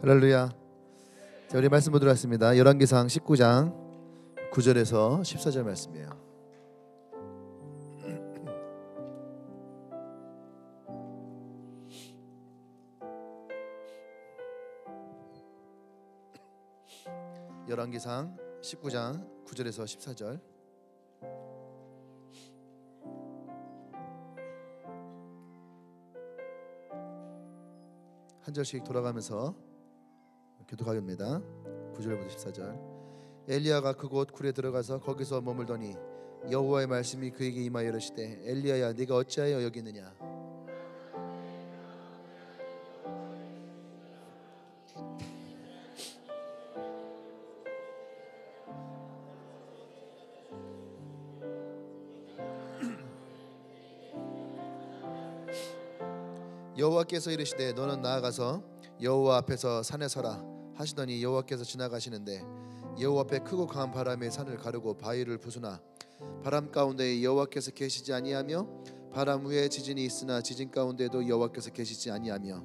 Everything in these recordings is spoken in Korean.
할렐루야. 자, 우리 말씀 보도록 하겠습니다. 열왕기상 19장 9절에서 14절 말씀이에요. 열왕기상 19장 9절에서 14절. 한 절씩 돌아가면서 교독하겠습니다. 9절부터 14절. 엘리야가 그곳 굴에 들어가서 거기서 머물더니 여호와의 말씀이 그에게 임하여 이르시되 엘리야야 네가 어찌하여 여기 있느냐. 여호와께서 이르시되 너는 나아가서 여호와 앞에서 산에 서라 하시더니 여호와께서 지나가시는데 여호와 앞에 크고 강한 바람에 산을 가르고 바위를 부수나 바람 가운데 여호와께서 계시지 아니하며 바람 위에 지진이 있으나 지진 가운데도 여호와께서 계시지 아니하며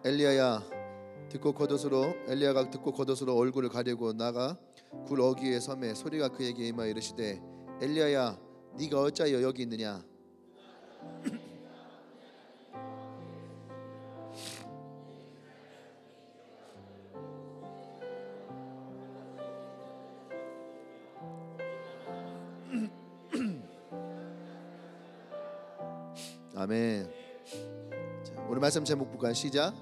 엘리야가 듣고 겉옷으로 얼굴을 가리고 나가 굴 어귀의 섬에 소리가 그에게 임하여 이르시되 엘리야야 네가 어찌하여 여기 있느냐. 아멘. 자, 오늘 말씀 제목 볼까요? 시작.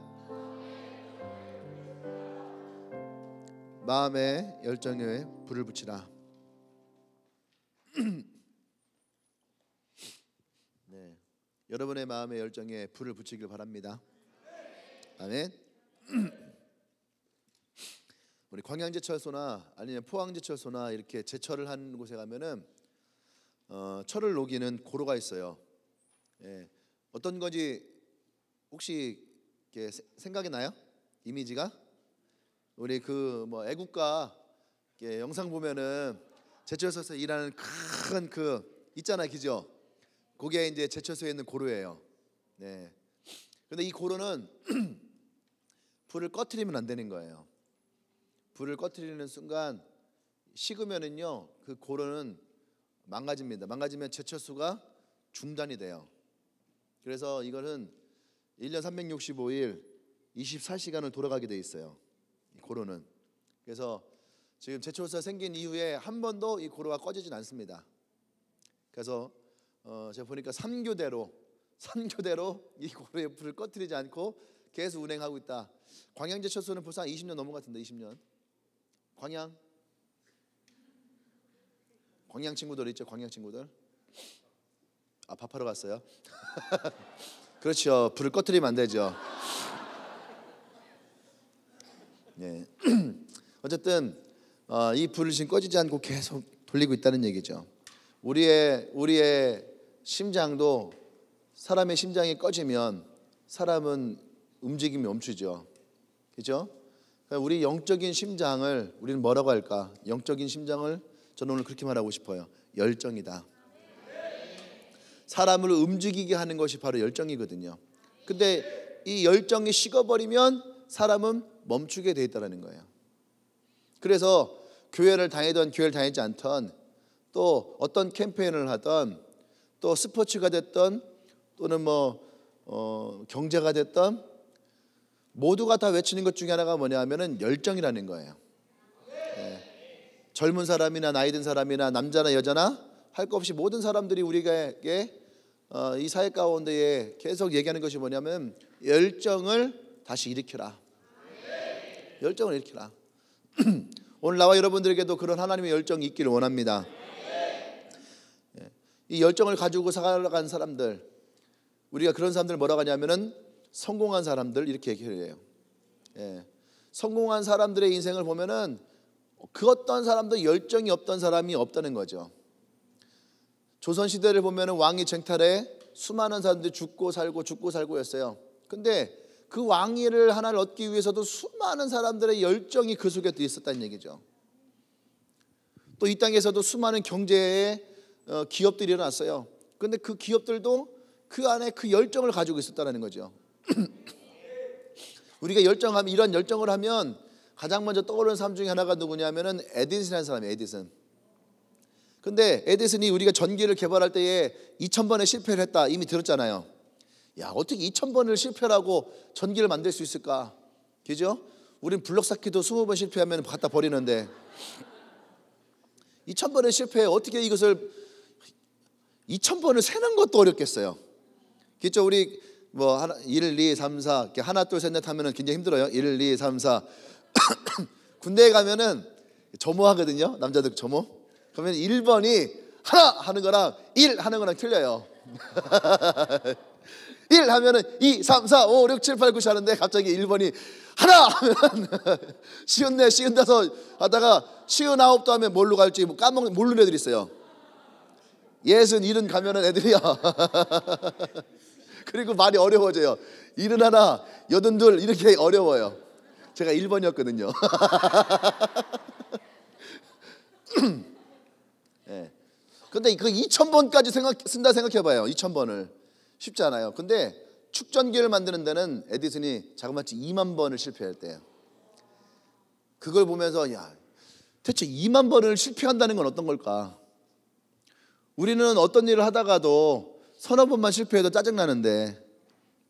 마음의 열정에 불을 붙이라. 네, 여러분의 마음의 열정에 불을 붙이길 바랍니다. 아멘. 우리 광양제철소나 아니면 포항제철소나 이렇게 제철을 하는 곳에 가면은 철을 녹이는 고로가 있어요. 예, 어떤 건지 혹시 생각이 나요? 이미지가? 우리 그 뭐 애국가 영상 보면은 제철소에서 일하는 큰 그 있잖아요, 그죠? 그게 이제 제철소에 있는 고로예요. 네. 근데 이 고로는 불을 꺼트리면 안 되는 거예요. 불을 꺼트리는 순간 식으면은요, 그 고로는 망가집니다. 망가지면 제철소가 중단이 돼요. 그래서 이거는 1년 365일 24시간을 돌아가게 돼 있어요. 이 고로는. 그래서 지금 제철소가 생긴 이후에 한 번도 이 고로가 꺼지진 않습니다. 그래서 제가 보니까 3교대로 이 고로의 불을 꺼뜨리지 않고 계속 운행하고 있다. 광양제철소는 벌써 한 20년 넘은 것 같은데. 20년. 광양 친구들 있죠? 광양 친구들. 아, 밥하러 갔어요? 그렇죠. 불을 꺼뜨리면 안 되죠. 네. 어쨌든 이 불을 지금 꺼지지 않고 계속 돌리고 있다는 얘기죠. 우리의 심장도, 사람의 심장이 꺼지면 사람은 움직임이 멈추죠. 그렇죠? 우리 영적인 심장을 우리는 뭐라고 할까? 영적인 심장을 저는 오늘 그렇게 말하고 싶어요. 열정이다. 사람을 움직이게 하는 것이 바로 열정이거든요. 근데 이 열정이 식어버리면 사람은 멈추게 돼 있다는 거예요. 그래서 교회를 다니던 교회를 다니지 않던, 또 어떤 캠페인을 하던, 또 스포츠가 됐던, 또는 경제가 됐던, 모두가 다 외치는 것 중에 하나가 뭐냐면은 열정이라는 거예요. 네. 젊은 사람이나 나이 든 사람이나 남자나 여자나 할 것 없이 모든 사람들이 우리에게 이 사회 가운데에 계속 얘기하는 것이 뭐냐면 열정을 다시 일으켜라. 열정을 일으켜라. 오늘 나와 여러분들에게도 그런 하나님의 열정이 있기를 원합니다. 이 열정을 가지고 살아간 사람들, 우리가 그런 사람들 뭐라고 하냐면은 성공한 사람들 이렇게 얘기를 해요. 성공한 사람들의 인생을 보면은 그 어떤 사람도 열정이 없던 사람이 없다는 거죠. 조선시대를 보면은 왕위 쟁탈에 수많은 사람들이 죽고 살고였어요. 근데 그 왕위를 하나를 얻기 위해서도 수많은 사람들의 열정이 그 속에 있었다는 얘기죠. 또 이 땅에서도 수많은 경제의 기업들이 일어났어요. 그런데 그 기업들도 그 안에 그 열정을 가지고 있었다는 거죠. 우리가 이런 열정을 하면 가장 먼저 떠오르는 사람 중에 하나가 누구냐면은 에디슨이라는 사람이에요. 에디슨. 근데 에디슨이 우리가 전기를 개발할 때에 2000번의 실패를 했다 이미 들었잖아요. 야, 어떻게 2000번을 실패를 하고 전기를 만들 수 있을까? 그죠? 우린 블럭 쌓기도 20번 실패하면 갖다 버리는데 2000번의 실패에 어떻게 이것을 2000번을 세는 것도 어렵겠어요. 그렇죠? 우리 뭐 1, 2, 3, 4 이렇게 하나 둘 셋 넷 하면은 굉장히 힘들어요. 1, 2, 3, 4 군대에 가면은 점호하거든요. 남자들 점호. 그러면 1번이 하나 하는 거랑 1 하는 거랑 틀려요. 1 하면은 2, 3, 4, 5, 6, 7, 8, 9 하는데 갑자기 1번이 하나 하면 쉬운 넷, 쉬운 다섯 하다가 쉬운 아홉도 하면 뭘로 갈지 까먹는 모르는 애들이 있어요. 60, 70 가면은 애들이야. 그리고 말이 어려워져요. 71, 82 이렇게 어려워요. 제가 1번이었거든요. 네. 근데 그 2000번까지 쓴다 생각해봐요. 2000번을 쉽지 않아요. 근데 축전기를 만드는 데는 에디슨이 자그마치 2만 번을 실패할 때예요. 그걸 보면서 야, 대체 2만 번을 실패한다는 건 어떤 걸까? 우리는 어떤 일을 하다가도 서너 번만 실패해도 짜증나는데,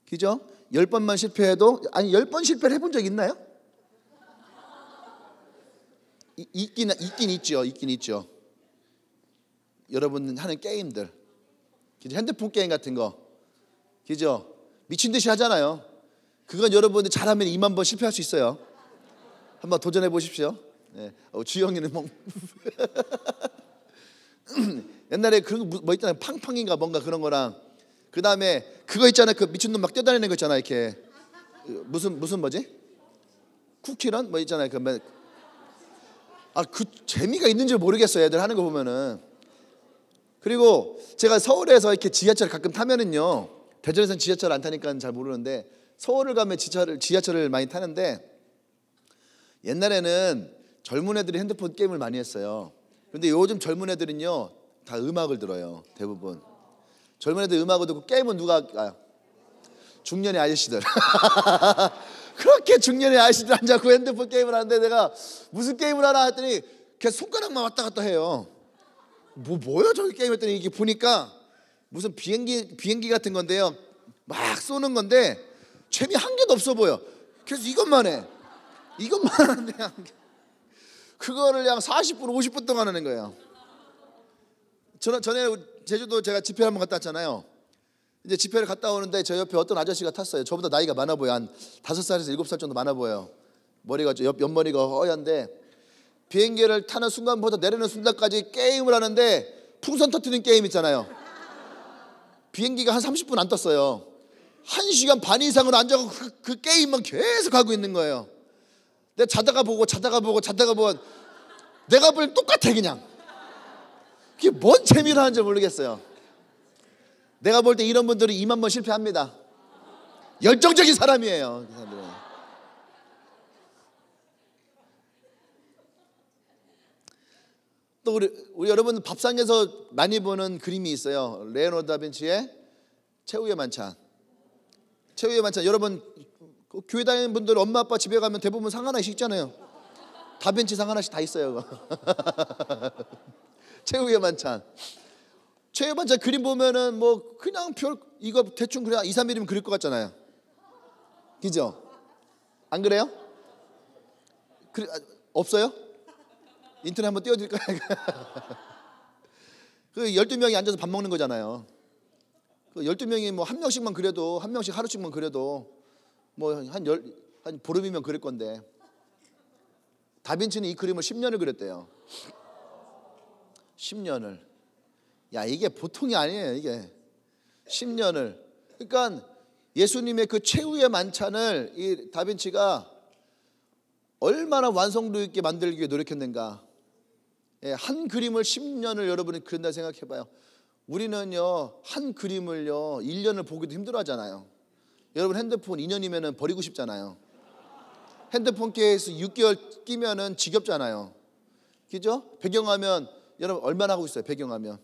그죠? 10번만 실패해도, 아니 10번 실패를 해본 적 있나요? 있긴 있죠. 여러분 하는 게임들, 그죠? 핸드폰 게임 같은 거, 그죠? 미친 듯이 하잖아요. 그건 여러분들 잘하면 2만 번 실패할 수 있어요. 한번 도전해 보십시오. 네. 주영이는 뭐 옛날에 그런 거 뭐 있잖아요. 팡팡인가 뭔가 그런 거랑, 그 다음에 그거 있잖아요. 그 미친놈 막 뛰어다니는 거 있잖아요. 이렇게 무슨 뭐지? 쿠키런 뭐 있잖아요. 그 재미가 있는지 모르겠어요. 애들 하는 거 보면은. 그리고 제가 서울에서 이렇게 지하철 가끔 타면은요, 대전에서는 지하철 안 타니까 잘 모르는데 서울을 가면 지하철을 많이 타는데, 옛날에는 젊은 애들이 핸드폰 게임을 많이 했어요. 그런데 요즘 젊은 애들은요 다 음악을 들어요. 대부분 젊은 애들 음악을 듣고 게임은 누가 할까요? 중년의 아저씨들. 그렇게 중년의 아저씨들 앉아서 핸드폰 게임을 하는데, 내가 무슨 게임을 하나 했더니 걔 손가락만 왔다 갔다 해요. 뭐야 저기 게임 했더니 이게 보니까 무슨 비행기 같은 건데요, 막 쏘는 건데 재미 한 개도 없어 보여. 그래서 이것만 하는데 그거를 그냥 40분 50분 동안 하는 거예요. 전에 제주도 제가 집회 한번 갔다 왔잖아요. 이제 집회를 갔다 오는데 저 옆에 어떤 아저씨가 탔어요. 저보다 나이가 많아 보여. 한 5살에서 7살 정도 많아 보여요. 머리가 옆머리가 허연데, 비행기를 타는 순간부터 내리는 순간까지 게임을 하는데, 풍선 터뜨리는 게임 있잖아요. 비행기가 한 30분 안 떴어요. 1시간 반 이상을 앉아서 그 게임만 계속 하고 있는 거예요. 내가 자다가 보고 내가 볼 똑같아. 그냥 그게 뭔 재미를 하는지 모르겠어요. 내가 볼 때 이런 분들은 2만 번 실패합니다. 열정적인 사람이에요. 그 사람들은. 또 우리 여러분 밥상에서 많이 보는 그림이 있어요. 레오나르도 다빈치의 최후의 만찬. 여러분 교회 다니는 분들 엄마 아빠 집에 가면 대부분 상 하나씩 있잖아요. 다빈치 상 하나씩 다 있어요. 최후의 만찬 그림 보면은 뭐 그냥 이거 대충 그냥 2, 3일이면 그릴 것 같잖아요. 그죠? 안 그래요? 없어요? 인터넷 한번 띄워드릴까요? 그 12명이 앉아서 밥 먹는 거잖아요. 그 12명이 뭐 한 명씩만 그려도, 한 명씩 하루씩만 그려도 뭐 한 보름이면 그릴 건데, 다빈치는 이 그림을 10년을 그렸대요. 10년을. 야, 이게 보통이 아니에요. 이게 10년을. 그러니까 예수님의 그 최후의 만찬을 이 다빈치가 얼마나 완성도 있게 만들기 위해 노력했는가. 한 그림을 10년을 여러분이 그린다 생각해봐요. 우리는요 한 그림을요 1년을 보기도 힘들어하잖아요. 여러분 핸드폰 2년이면은 버리고 싶잖아요. 핸드폰 케이스 6개월 끼면은 지겹잖아요. 그죠? 배경화면 여러분 얼마나 하고 있어요? 배경화면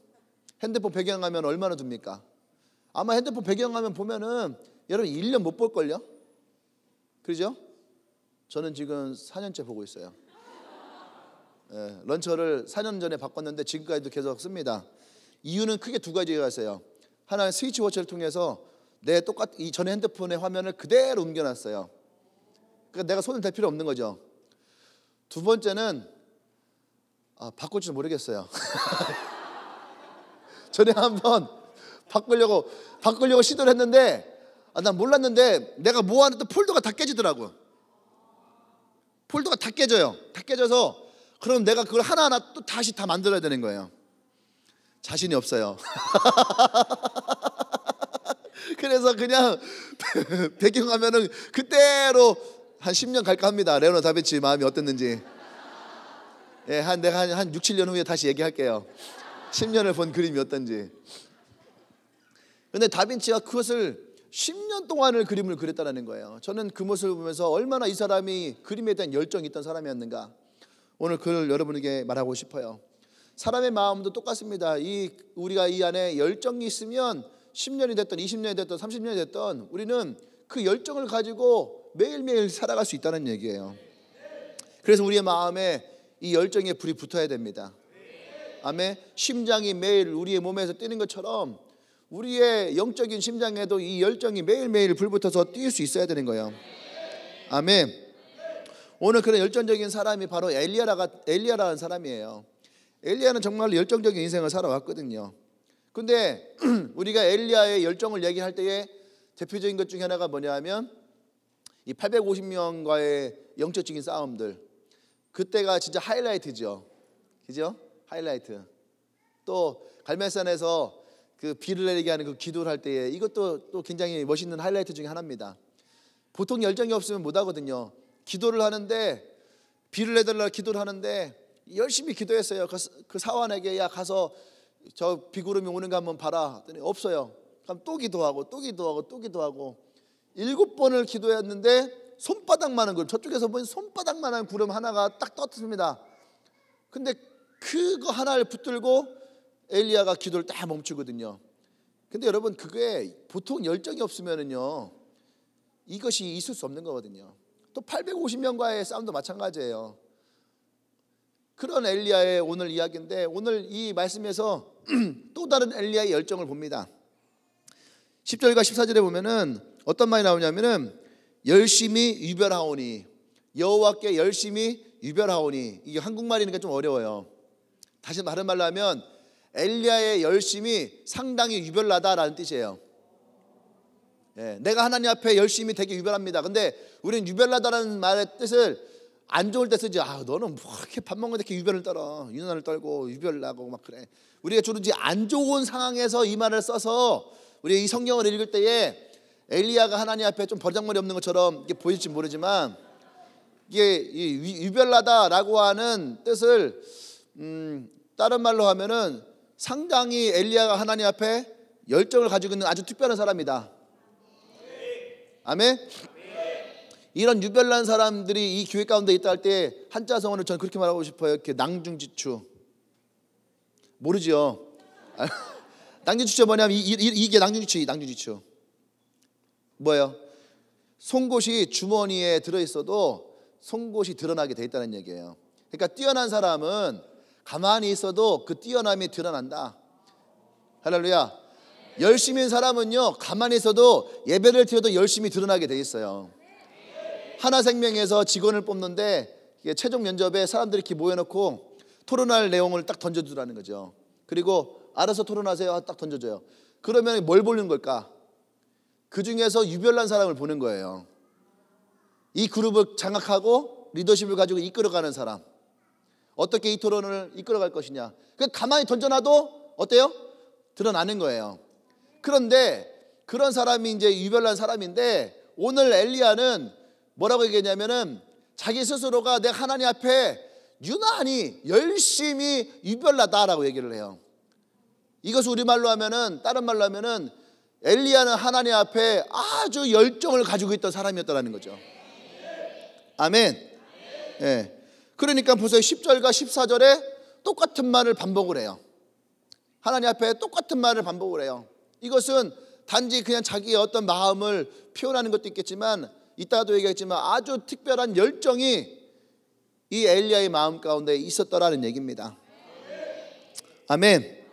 핸드폰 배경화면 얼마나 둡니까? 아마 핸드폰 배경화면 보면은 여러분 1년 못 볼걸요? 그죠? 저는 지금 4년째 보고 있어요. 예, 런처를 4년 전에 바꿨는데 지금까지도 계속 씁니다. 이유는 크게 두 가지가 있어요. 하나는 스위치워치를 통해서 내 이 전에 핸드폰의 화면을 그대로 옮겨놨어요. 그러니까 내가 손을 댈 필요 없는 거죠. 두 번째는 바꿀지도 모르겠어요. 전에 한번 바꾸려고 시도를 했는데 난 몰랐는데 내가 모아놨던 폴더가 다 깨지더라고. 폴더가 다 깨져요. 다 깨져서 그럼 내가 그걸 하나하나 또 다시 다 만들어야 되는 거예요. 자신이 없어요. 그래서 그냥 배경화면은 그대로 한 10년 갈까 합니다. 레오나르도 다빈치 마음이 어땠는지. 예, 내가 한 6, 7년 후에 다시 얘기할게요. 10년을 본 그림이 어떤지. 근데 다빈치가 그것을 10년 동안을 그림을 그렸다는 거예요. 저는 그 모습을 보면서 얼마나 이 사람이 그림에 대한 열정이 있던 사람이었는가. 오늘 그걸 여러분에게 말하고 싶어요. 사람의 마음도 똑같습니다. 우리가 이 안에 열정이 있으면 10년이 됐든 20년이 됐든 30년이 됐든 우리는 그 열정을 가지고 매일매일 살아갈 수 있다는 얘기예요. 그래서 우리의 마음에 이 열정의 불이 붙어야 됩니다. 아멘. 심장이 매일 우리의 몸에서 뛰는 것처럼 우리의 영적인 심장에도 이 열정이 매일매일 불붙어서 뛸 수 있어야 되는 거예요. 아멘. 오늘 그런 열정적인 사람이 바로 엘리야라는 사람이에요. 엘리야는 정말 열정적인 인생을 살아왔거든요. 근데 우리가 엘리야의 열정을 얘기할 때에 대표적인 것 중에 하나가 뭐냐 하면 이 850명과의 영적인 싸움들, 그때가 진짜 하이라이트죠. 그죠? 하이라이트. 또 갈멜산에서 그 비를 내리게 하는 그 기도를 할 때에 이것도 또 굉장히 멋있는 하이라이트 중에 하나입니다. 보통 열정이 없으면 못 하거든요. 기도를 하는데 비를 내달라 기도를 하는데 열심히 기도했어요. 그 사환에게 야 가서 저 비구름이 오는 거 한번 봐라. 했더니 없어요. 그럼 또 기도하고 또 기도하고 또 기도하고 7번을 기도했는데 손바닥만한 구름, 저쪽에서 보면 손바닥만한 구름 하나가 딱 떴습니다. 근데 그거 하나를 붙들고 엘리야가 기도를 딱 멈추거든요. 근데 여러분 그게 보통 열정이 없으면은요 이것이 있을 수 없는 거거든요. 또 850명과의 싸움도 마찬가지예요. 그런 엘리야의 오늘 이야기인데 오늘 이 말씀에서 또 다른 엘리야의 열정을 봅니다. 10절과 14절에 보면은 어떤 말이 나오냐면은 열심히 유별하오니, 여호와께 열심히 유별하오니. 이게 한국말이니까 좀 어려워요. 다시 다른 말로 하면 엘리야의 열심이 상당히 유별나다라는 뜻이에요. 예, 내가 하나님 앞에 열심히 되게 유별합니다. 근데 우리는 유별나다라는 말의 뜻을 안 좋을 때 쓰지. 너는 뭐 이렇게 밥 먹는데 이렇게 유별을 떨어, 유난을 떨고 유별나고 막 그래. 우리가 주로 이제 안 좋은 상황에서 이 말을 써서 우리 이 성경을 읽을 때에 엘리야가 하나님 앞에 좀 버장머리 없는 것처럼 이게 보일지 모르지만 이게 유별나다라고 하는 뜻을 다른 말로 하면은 상당히 엘리야가 하나님 앞에 열정을 가지고 있는 아주 특별한 사람이다. 아멘. 이런 유별난 사람들이 이 교회 가운데 있다 할 때 한자성어를 저는 그렇게 말하고 싶어요. 이렇게 낭중지추. 모르죠? 낭중지추가 뭐냐면 이게 낭중지추. 뭐예요? 송곳이 주머니에 들어있어도 송곳이 드러나게 돼 있다는 얘기예요. 그러니까 뛰어난 사람은 가만히 있어도 그 뛰어남이 드러난다. 할렐루야. 열심인 사람은요 가만히 있어도 예배를 드려도 열심히 드러나게 돼 있어요. 하나생명에서 직원을 뽑는데 최종 면접에 사람들이 이렇게 모여놓고 토론할 내용을 딱 던져주라는 거죠. 그리고 알아서 토론하세요 딱 던져줘요. 그러면 뭘 보는 걸까? 그 중에서 유별난 사람을 보는 거예요. 이 그룹을 장악하고 리더십을 가지고 이끌어가는 사람, 어떻게 이 토론을 이끌어갈 것이냐. 가만히 던져놔도 어때요? 드러나는 거예요. 그런데 그런 사람이 이제 유별난 사람인데 오늘 엘리야는 뭐라고 얘기했냐면은 자기 스스로가 내가 하나님 앞에 유난히 열심히 유별나다라고 얘기를 해요. 이것을 우리말로 하면은 다른 말로 하면은 엘리야는 하나님 앞에 아주 열정을 가지고 있던 사람이었다는 거죠. 아멘. 예. 그러니까 보세요. 10절과 14절에 똑같은 말을 반복을 해요. 하나님 앞에 똑같은 말을 반복을 해요. 이것은 단지 그냥 자기의 어떤 마음을 표현하는 것도 있겠지만, 이따가도 얘기했지만 아주 특별한 열정이 이 엘리야의 마음 가운데 있었더라는 얘기입니다. 아멘.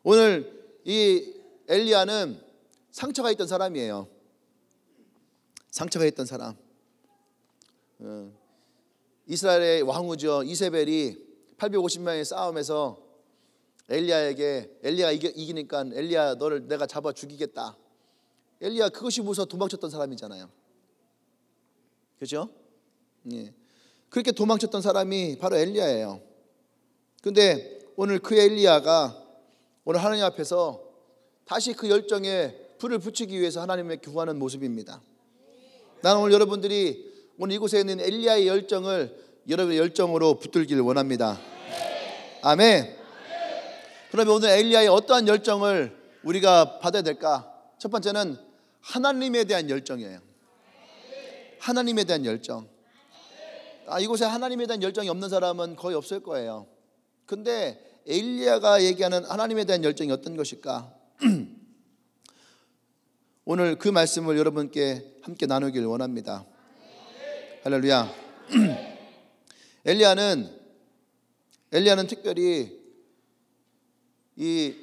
오늘 이 엘리야는 상처가 있던 사람이에요. 상처가 있던 사람. 이스라엘의 왕후죠. 이세벨이 850명의 싸움에서 엘리야가 이기니까 엘리야 너를 내가 잡아 죽이겠다. 엘리야 그것이 무서워 도망쳤던 사람이잖아요. 그렇죠? 예. 그렇게 도망쳤던 사람이 바로 엘리야예요. 근데 오늘 그 엘리야가 오늘 하나님 앞에서 다시 그 열정에 불을 붙이기 위해서 하나님을 구하는 모습입니다. 나는 오늘 여러분들이 오늘 이곳에 있는 엘리야의 열정을 여러분의 열정으로 붙들기를 원합니다. 아멘. 그러면 오늘 엘리야의 어떠한 열정을 우리가 받아야 될까? 첫 번째는 하나님에 대한 열정이에요. 하나님에 대한 열정. 이곳에 하나님에 대한 열정이 없는 사람은 거의 없을 거예요. 근데 엘리야가 얘기하는 하나님에 대한 열정이 어떤 것일까? 오늘 그 말씀을 여러분께 함께 나누기를 원합니다. 할렐루야. 엘리야는 특별히 이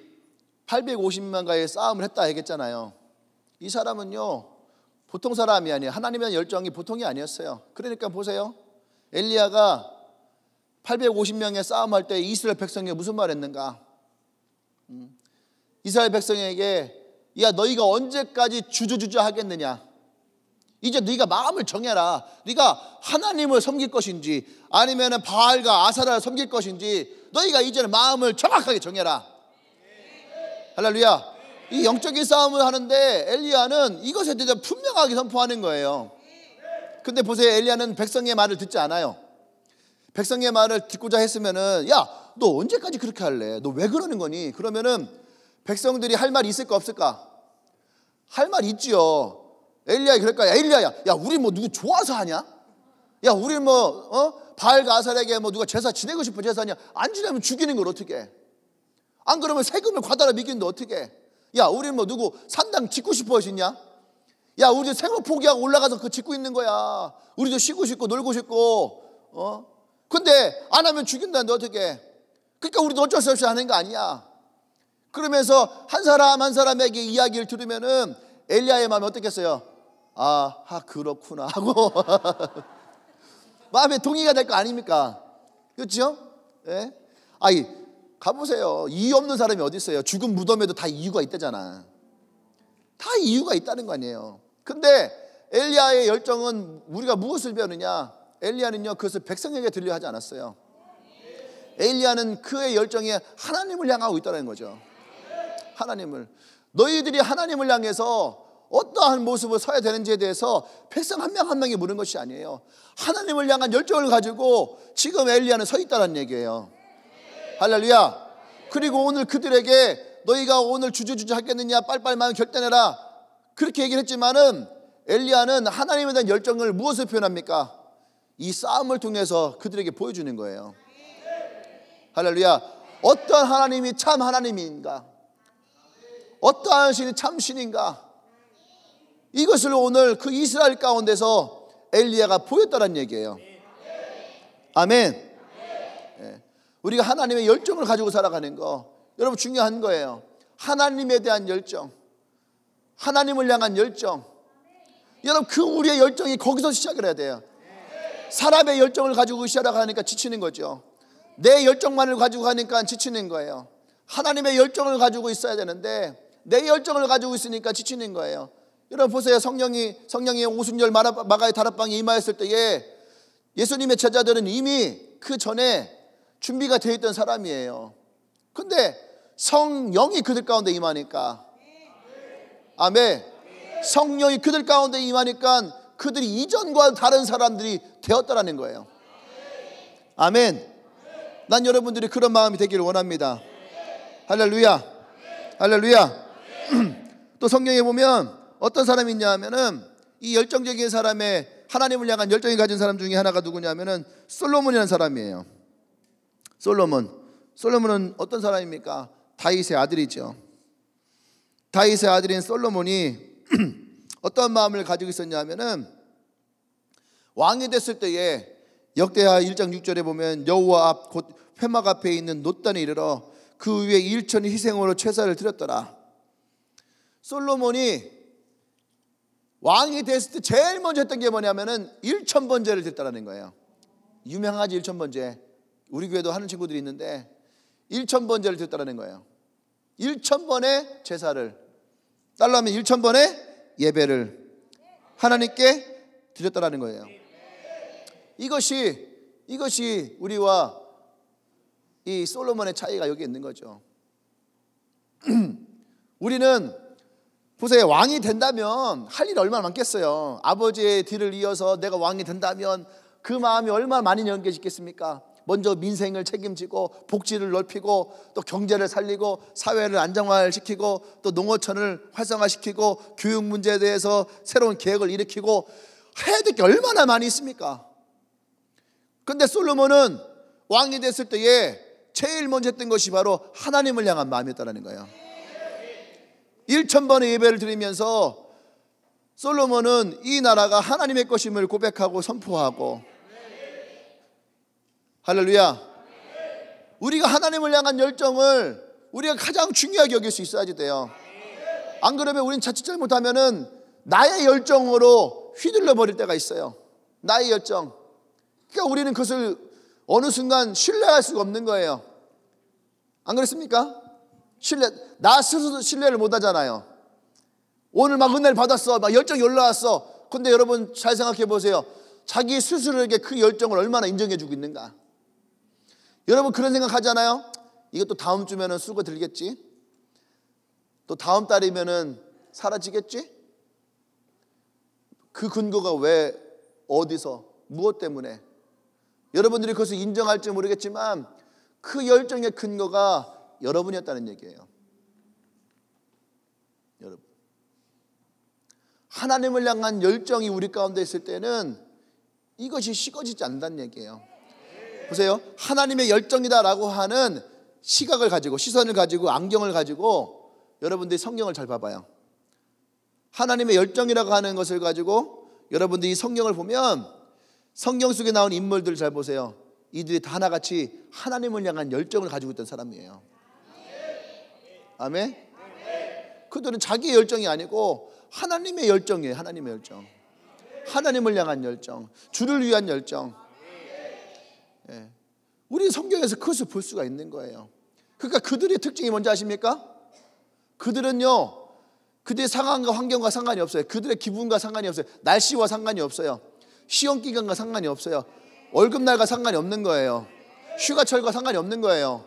850만가의 싸움을 했다 얘기했잖아요. 이 사람은요 보통 사람이 아니에요. 하나님에 대한 열정이 보통이 아니었어요. 그러니까 보세요. 엘리야가 850명의 싸움할 때 이스라엘 백성에게 무슨 말 했는가? 이스라엘 백성에게 야 너희가 언제까지 주저주저 하겠느냐? 이제 네가 마음을 정해라. 네가 하나님을 섬길 것인지 아니면 바알과 아사라를 섬길 것인지 너희가 이제는 마음을 정확하게 정해라. 할렐루야. 이 영적인 싸움을 하는데 엘리야는 이것에 대해서 분명하게 선포하는 거예요. 근데 보세요. 엘리야는 백성의 말을 듣지 않아요. 백성의 말을 듣고자 했으면은 야 너 언제까지 그렇게 할래? 너 왜 그러는 거니? 그러면은 백성들이 할 말이 있을까 없을까? 할 말 있지요. 엘리야 그럴 거야. 엘리야야, 야 우리 뭐 누구 좋아서 하냐? 야 우리 바알과 아살에게 뭐 누가 제사 지내고 싶은 제사냐? 안 지내면 죽이는 걸 어떻게 해? 안 그러면 세금을 과다로 미기는데 어떻게 해? 야 우리 뭐 누구 산당 짓고 싶어 하시냐? 야 우리 생업 포기하고 올라가서 그 짓고 있는 거야. 우리도 쉬고 싶고 놀고 싶고 근데 안 하면 죽인다는데 어떻게 해? 그러니까 우리도 어쩔 수 없이 하는 거 아니야. 그러면서 한 사람 한 사람에게 이야기를 들으면은 엘리야의 마음이 어떻겠어요? 그렇구나 하고 마음에 동의가 될 거 아닙니까? 그렇죠? 예? 가보세요. 이유 없는 사람이 어디 있어요? 죽은 무덤에도 다 이유가 있다잖아. 다 이유가 있다는 거 아니에요. 근데 엘리야의 열정은 우리가 무엇을 배우느냐? 엘리야는요 그것을 백성에게 들려 하지 않았어요. 엘리야는 그의 열정이 하나님을 향하고 있다는 거죠. 하나님을. 너희들이 하나님을 향해서 어떠한 모습을 서야 되는지에 대해서 백성 한 명 한 명이 물은 것이 아니에요. 하나님을 향한 열정을 가지고 지금 엘리야는 서 있다는 얘기예요. 할렐루야. 그리고 오늘 그들에게 너희가 오늘 주저주저 하겠느냐 빨리빨리 마음 결단해라 그렇게 얘기를 했지만은 엘리야는 하나님에 대한 열정을 무엇을 표현합니까? 이 싸움을 통해서 그들에게 보여주는 거예요. 할렐루야. 어떤 하나님이 참 하나님인가? 어떠한 신이 참 신인가? 이것을 오늘 그 이스라엘 가운데서 엘리야가 보였다는 얘기예요. 아멘. 네. 우리가 하나님의 열정을 가지고 살아가는 거 여러분 중요한 거예요. 하나님에 대한 열정, 하나님을 향한 열정. 여러분 그 우리의 열정이 거기서 시작을 해야 돼요. 사람의 열정을 가지고 시작하니까 지치는 거죠. 내 열정만을 가지고 가니까 지치는 거예요. 하나님의 열정을 가지고 있어야 되는데 내 열정을 가지고 있으니까 지치는 거예요. 여러분 보세요. 성령이 오순절 마가의 다락방에 임하였을 때에 예수님의 제자들은 이미 그 전에 준비가 되어 있던 사람이에요. 근데 성령이 그들 가운데 임하니까 아멘. 성령이 그들 가운데 임하니까 그들이 이전과 다른 사람들이 되었다라는 거예요. 아멘. 난 여러분들이 그런 마음이 되기를 원합니다. 할렐루야. 할렐루야. 또 성경에 보면 어떤 사람이 있냐 하면은 이 열정적인 사람의 하나님을 향한 열정이 가진 사람 중에 하나가 누구냐면은 솔로몬이라는 사람이에요. 솔로몬은 어떤 사람입니까? 다윗의 아들이죠. 다윗의 아들인 솔로몬이 어떤 마음을 가지고 있었냐면은 왕이 됐을 때에 역대하 1장 6절에 보면 여호와 앞 곧 회막 앞에 있는 놋단에 이르러 그 위에 1,000 희생으로 제사를 드렸더라. 솔로몬이 왕이 됐을 때 제일 먼저 했던 게 뭐냐면은 1,000번제를 드렸다는 거예요. 유명하지 1,000번제. 우리 교회도 하는 친구들이 있는데 1,000번제를 드렸다는 거예요. 1,000번의 제사를, 달러 하면 1,000번의 예배를 하나님께 드렸다는 거예요. 이것이 우리와 이 솔로몬의 차이가 여기 있는 거죠. 우리는 보세요, 왕이 된다면 할 일이 얼마나 많겠어요. 아버지의 뒤를 이어서 내가 왕이 된다면 그 마음이 얼마나 많이 연계짓겠습니까? 먼저 민생을 책임지고 복지를 넓히고 또 경제를 살리고 사회를 안정화시키고 또 농어촌을 활성화시키고 교육 문제에 대해서 새로운 계획을 일으키고 해야 될 게 얼마나 많이 있습니까? 근데 솔로몬은 왕이 됐을 때에 제일 먼저 했던 것이 바로 하나님을 향한 마음이었다는 거예요. 1,000번의 예배를 드리면서 솔로몬은 이 나라가 하나님의 것임을 고백하고 선포하고, 할렐루야, 우리가 하나님을 향한 열정을 우리가 가장 중요하게 여길 수 있어야지 돼요. 안 그러면 우리는 자칫 잘못하면은 나의 열정으로 휘둘러 버릴 때가 있어요. 나의 열정. 그러니까 우리는 그것을 어느 순간 신뢰할 수가 없는 거예요. 안 그렇습니까? 나 스스로 신뢰를 못 하잖아요. 오늘 막 은혜를 받았어, 막 열정이 올라왔어. 근데 여러분 잘 생각해 보세요. 자기 스스로에게 그 열정을 얼마나 인정해 주고 있는가? 여러분 그런 생각 하잖아요. 이것도 다음 주면은 쓰고 들겠지? 또 다음 달이면은 사라지겠지? 그 근거가 왜, 어디서, 무엇 때문에? 여러분들이 그것을 인정할지 모르겠지만 그 열정의 근거가 여러분이었다는 얘기예요. 여러분, 하나님을 향한 열정이 우리 가운데 있을 때는 이것이 식어지지 않는다는 얘기예요. 보세요, 하나님의 열정이다라고 하는 시각을 가지고, 시선을 가지고, 안경을 가지고 여러분들이 성경을 잘 봐봐요. 하나님의 열정이라고 하는 것을 가지고 여러분들이 이 성경을 보면 성경 속에 나온 인물들을 잘 보세요. 이들이 다 하나같이 하나님을 향한 열정을 가지고 있던 사람이에요. 아멘? 그들은 자기의 열정이 아니고 하나님의 열정이에요. 하나님의 열정, 하나님을 향한 열정, 주를 위한 열정. 예. 우리 성경에서 그것을 볼 수가 있는 거예요. 그러니까 그들의 특징이 뭔지 아십니까? 그들은요, 그들의 상황과 환경과 상관이 없어요. 그들의 기분과 상관이 없어요. 날씨와 상관이 없어요. 시험기간과 상관이 없어요. 월급날과 상관이 없는 거예요. 휴가철과 상관이 없는 거예요.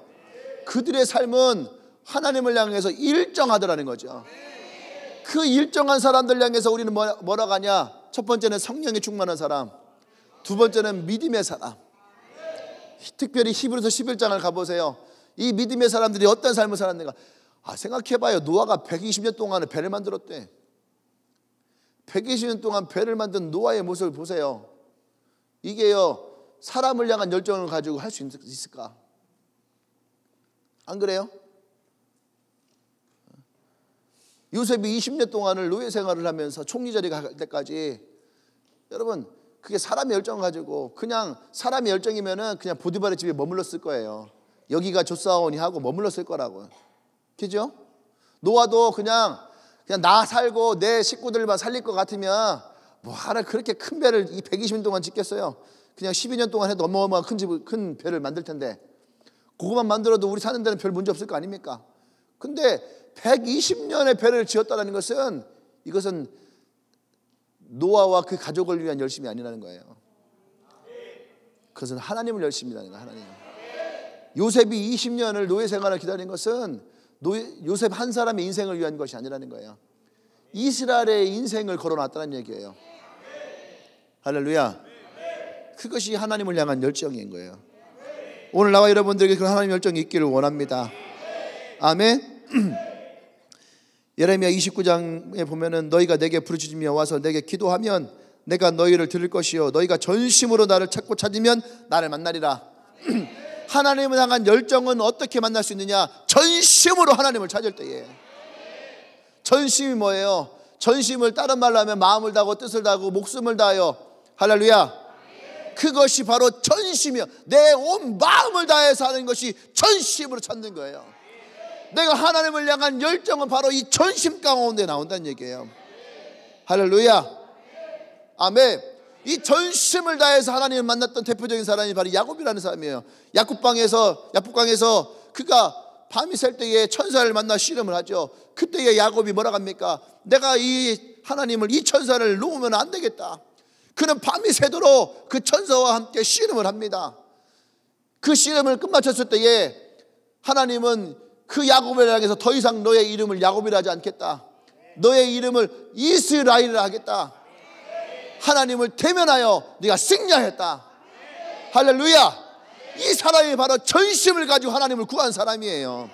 그들의 삶은 하나님을 향해서 일정하더라는 거죠. 그 일정한 사람들 향해서 우리는 뭐라고 하냐? 첫 번째는 성령에 충만한 사람, 두 번째는 믿음의 사람. 특별히 히브리서 11장을 가보세요. 이 믿음의 사람들이 어떤 삶을 살았는가? 생각해봐요. 노아가 120년 동안에 배를 만들었대. 120년 동안 배를 만든 노아의 모습을 보세요. 이게요, 사람을 향한 열정을 가지고 할 수 있을까? 안 그래요? 요셉이 20년 동안을 노예 생활을 하면서 총리 자리에 갈 때까지, 여러분 그게 사람의 열정을 가지고, 그냥 사람의 열정이면은 그냥 보디발의 집에 머물렀을 거예요. 여기가 조사원이 하고 머물렀을 거라고. 그죠? 노아도 그냥 나 살고 내 식구들만 살릴 것 같으면 뭐하러 그렇게 큰 배를 이 120년 동안 짓겠어요. 그냥 12년 동안 해도 어마어마한 큰 배를 만들 텐데, 그거만 만들어도 우리 사는 데는 별 문제 없을 거 아닙니까? 근데 120년의 배를 지었다는 것은, 이것은 노아와 그 가족을 위한 열심이 아니라는 거예요. 그것은 하나님을 열심이라는 거예요. 하나님. 요셉이 20년을 노예 생활을 기다린 것은 요셉 한 사람의 인생을 위한 것이 아니라는 거예요. 이스라엘의 인생을 걸어놨다는 얘기예요. 할렐루야. 그것이 하나님을 향한 열정인 거예요. 오늘 나와 여러분들에게 그 하나님의 열정이 있기를 원합니다. 아멘. 예레미야 29장에 보면은 너희가 내게 부르짖으며 와서 내게 기도하면 내가 너희를 들을 것이요 너희가 전심으로 나를 찾고 찾으면 나를 만나리라. 하나님을 향한 열정은 어떻게 만날 수 있느냐? 전심으로 하나님을 찾을 때에. 전심이 뭐예요? 전심을 다른 말로 하면 마음을 다하고 뜻을 다하고 목숨을 다하여. 할렐루야. 그것이 바로 전심이요. 내 온 마음을 다해서 하는 것이 전심으로 찾는 거예요. 내가 하나님을 향한 열정은 바로 이 전심 가운데 나온다는 얘기예요. 할렐루야. 아멘. 이 전심을 다해서 하나님을 만났던 대표적인 사람이 바로 야곱이라는 사람이에요. 야곱강에서 그가 밤이 셀 때에 천사를 만나 씨름을 하죠. 그때에 야곱이 뭐라고 합니까? 내가 이 하나님을, 이 천사를 놓으면 안 되겠다. 그는 밤이 새도록 그 천사와 함께 씨름을 합니다. 그 씨름을 끝마쳤을 때에 하나님은 그 야곱을 향해서 더 이상 너의 이름을 야곱이라 하지 않겠다. 너의 이름을 이스라엘이라 하겠다. 하나님을 대면하여 네가 승리하였다. 할렐루야. 이 사람이 바로 전심을 가지고 하나님을 구한 사람이에요.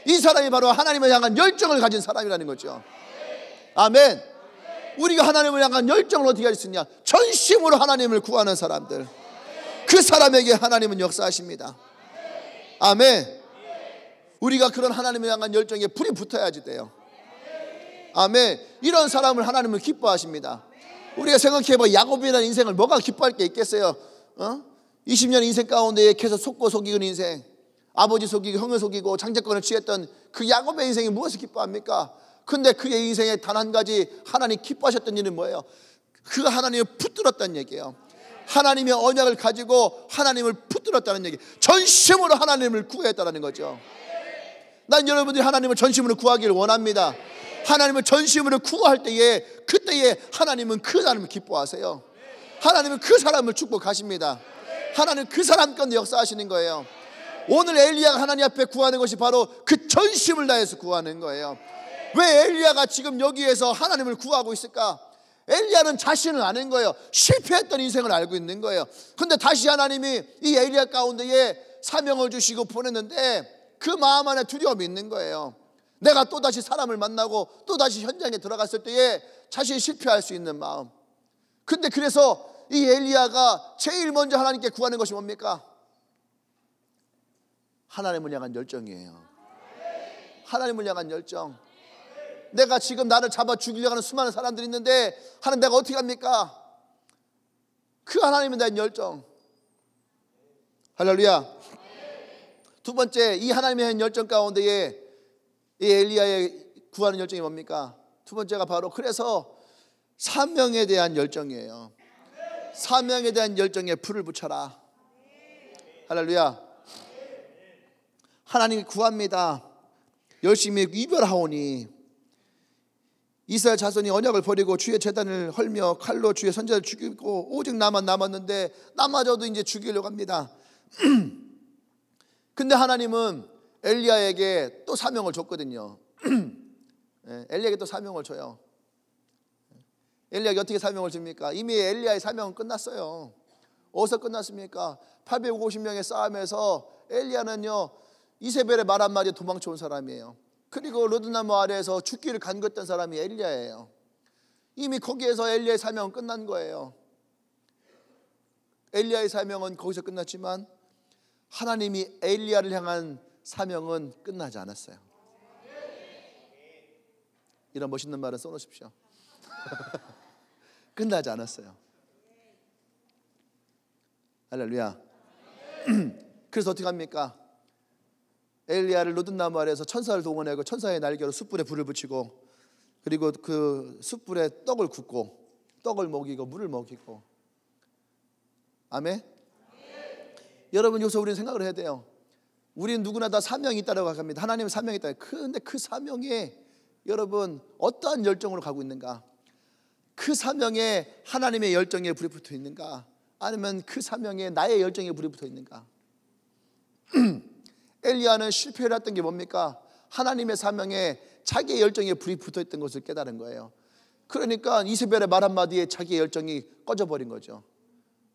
이 사람이 바로 하나님을 향한 열정을 가진 사람이라는 거죠. 아멘. 우리가 하나님을 향한 열정을 어떻게 할 수 있냐? 전심으로 하나님을 구하는 사람들, 그 사람에게 하나님은 역사하십니다. 아멘. 우리가 그런 하나님을 향한 열정에 불이 붙어야지 돼요. 아멘. 이런 사람을 하나님은 기뻐하십니다. 우리가 생각해봐. 야곱이라는 인생을 뭐가 기뻐할 게 있겠어요? 20년 인생 가운데 계속 속고 속이는 인생, 아버지 속이고 형을 속이고 장자권을 취했던 그 야곱의 인생이 무엇을 기뻐합니까? 근데 그의 인생에 단 한 가지 하나님 기뻐하셨던 일은 뭐예요? 그 하나님을 붙들었다는 얘기예요. 하나님의 언약을 가지고 하나님을 붙들었다는 얘기. 전심으로 하나님을 구했다는 거죠. 난 여러분들이 하나님을 전심으로 구하기를 원합니다. 하나님을 전심으로 구할 때에, 그때에 하나님은 그 사람을 기뻐하세요. 하나님은 그 사람을 축복하십니다. 하나님 그 사람 가운데 역사하시는 거예요. 오늘 엘리야가 하나님 앞에 구하는 것이 바로 그 전심을 다해서 구하는 거예요. 왜 엘리야가 지금 여기에서 하나님을 구하고 있을까? 엘리야는 자신을 아는 거예요. 실패했던 인생을 알고 있는 거예요. 근데 다시 하나님이 이 엘리야 가운데에 사명을 주시고 보냈는데 그 마음 안에 두려움이 있는 거예요. 내가 또다시 사람을 만나고 또다시 현장에 들어갔을 때에 자신이 실패할 수 있는 마음. 근데 그래서 이 엘리야가 제일 먼저 하나님께 구하는 것이 뭡니까? 하나님을 향한 열정이에요. 하나님을 향한 열정. 내가 지금 나를 잡아 죽이려고 하는 수많은 사람들이 있는데 하나님, 내가 어떻게 합니까? 그 하나님에 대한 열정. 할렐루야. 두 번째, 이 하나님에 대한 열정 가운데에 이 엘리야의 구하는 열정이 뭡니까? 두 번째가 바로, 그래서 사명에 대한 열정이에요. 사명에 대한 열정에 불을 붙여라. 할렐루야. 하나님이 구합니다. 열심히 이별하오니 이스라엘 자손이 언약을 버리고 주의 제단을 헐며 칼로 주의 선지자를 죽이고 오직 나만 남았는데 나마저도 이제 죽이려고 합니다. 근데 하나님은 엘리야에게 또 사명을 줬거든요. 엘리야에게 또 사명을 줘요. 엘리야에게 어떻게 사명을 줍니까? 이미 엘리야의 사명은 끝났어요. 어디서 끝났습니까? 850명의 싸움에서 엘리야는요, 이세벨의 말 한마디에 도망쳐온 사람이에요. 그리고 로드나무 아래에서 죽기를 간구했던 사람이 엘리야예요. 이미 거기에서 엘리야의 사명은 끝난 거예요. 엘리야의 사명은 거기서 끝났지만 하나님이 엘리야를 향한 사명은 끝나지 않았어요. 이런 멋있는 말은 써놓으십시오. 끝나지 않았어요. 할렐루야. 그래서 어떻게 합니까? 엘리야를 로든나무 아래에서 천사를 동원하고 천사의 날개로 숯불에 불을 붙이고, 그리고 그 숯불에 떡을 굽고 떡을 먹이고 물을 먹이고. 아멘. 여러분, 여기서 우리는 생각을 해야 돼요. 우리는 누구나 다 사명이 있다고 합니다. 하나님은 사명이 있다. 그런데 그 사명에 여러분 어떠한 열정으로 가고 있는가? 그 사명에 하나님의 열정에 불이 붙어 있는가? 아니면 그 사명에 나의 열정에 불이 붙어 있는가? 엘리야는 실패를 했던 게 뭡니까? 하나님의 사명에 자기의 열정에 불이 붙어 있던 것을 깨달은 거예요. 그러니까 이세벨의 말 한마디에 자기의 열정이 꺼져버린 거죠.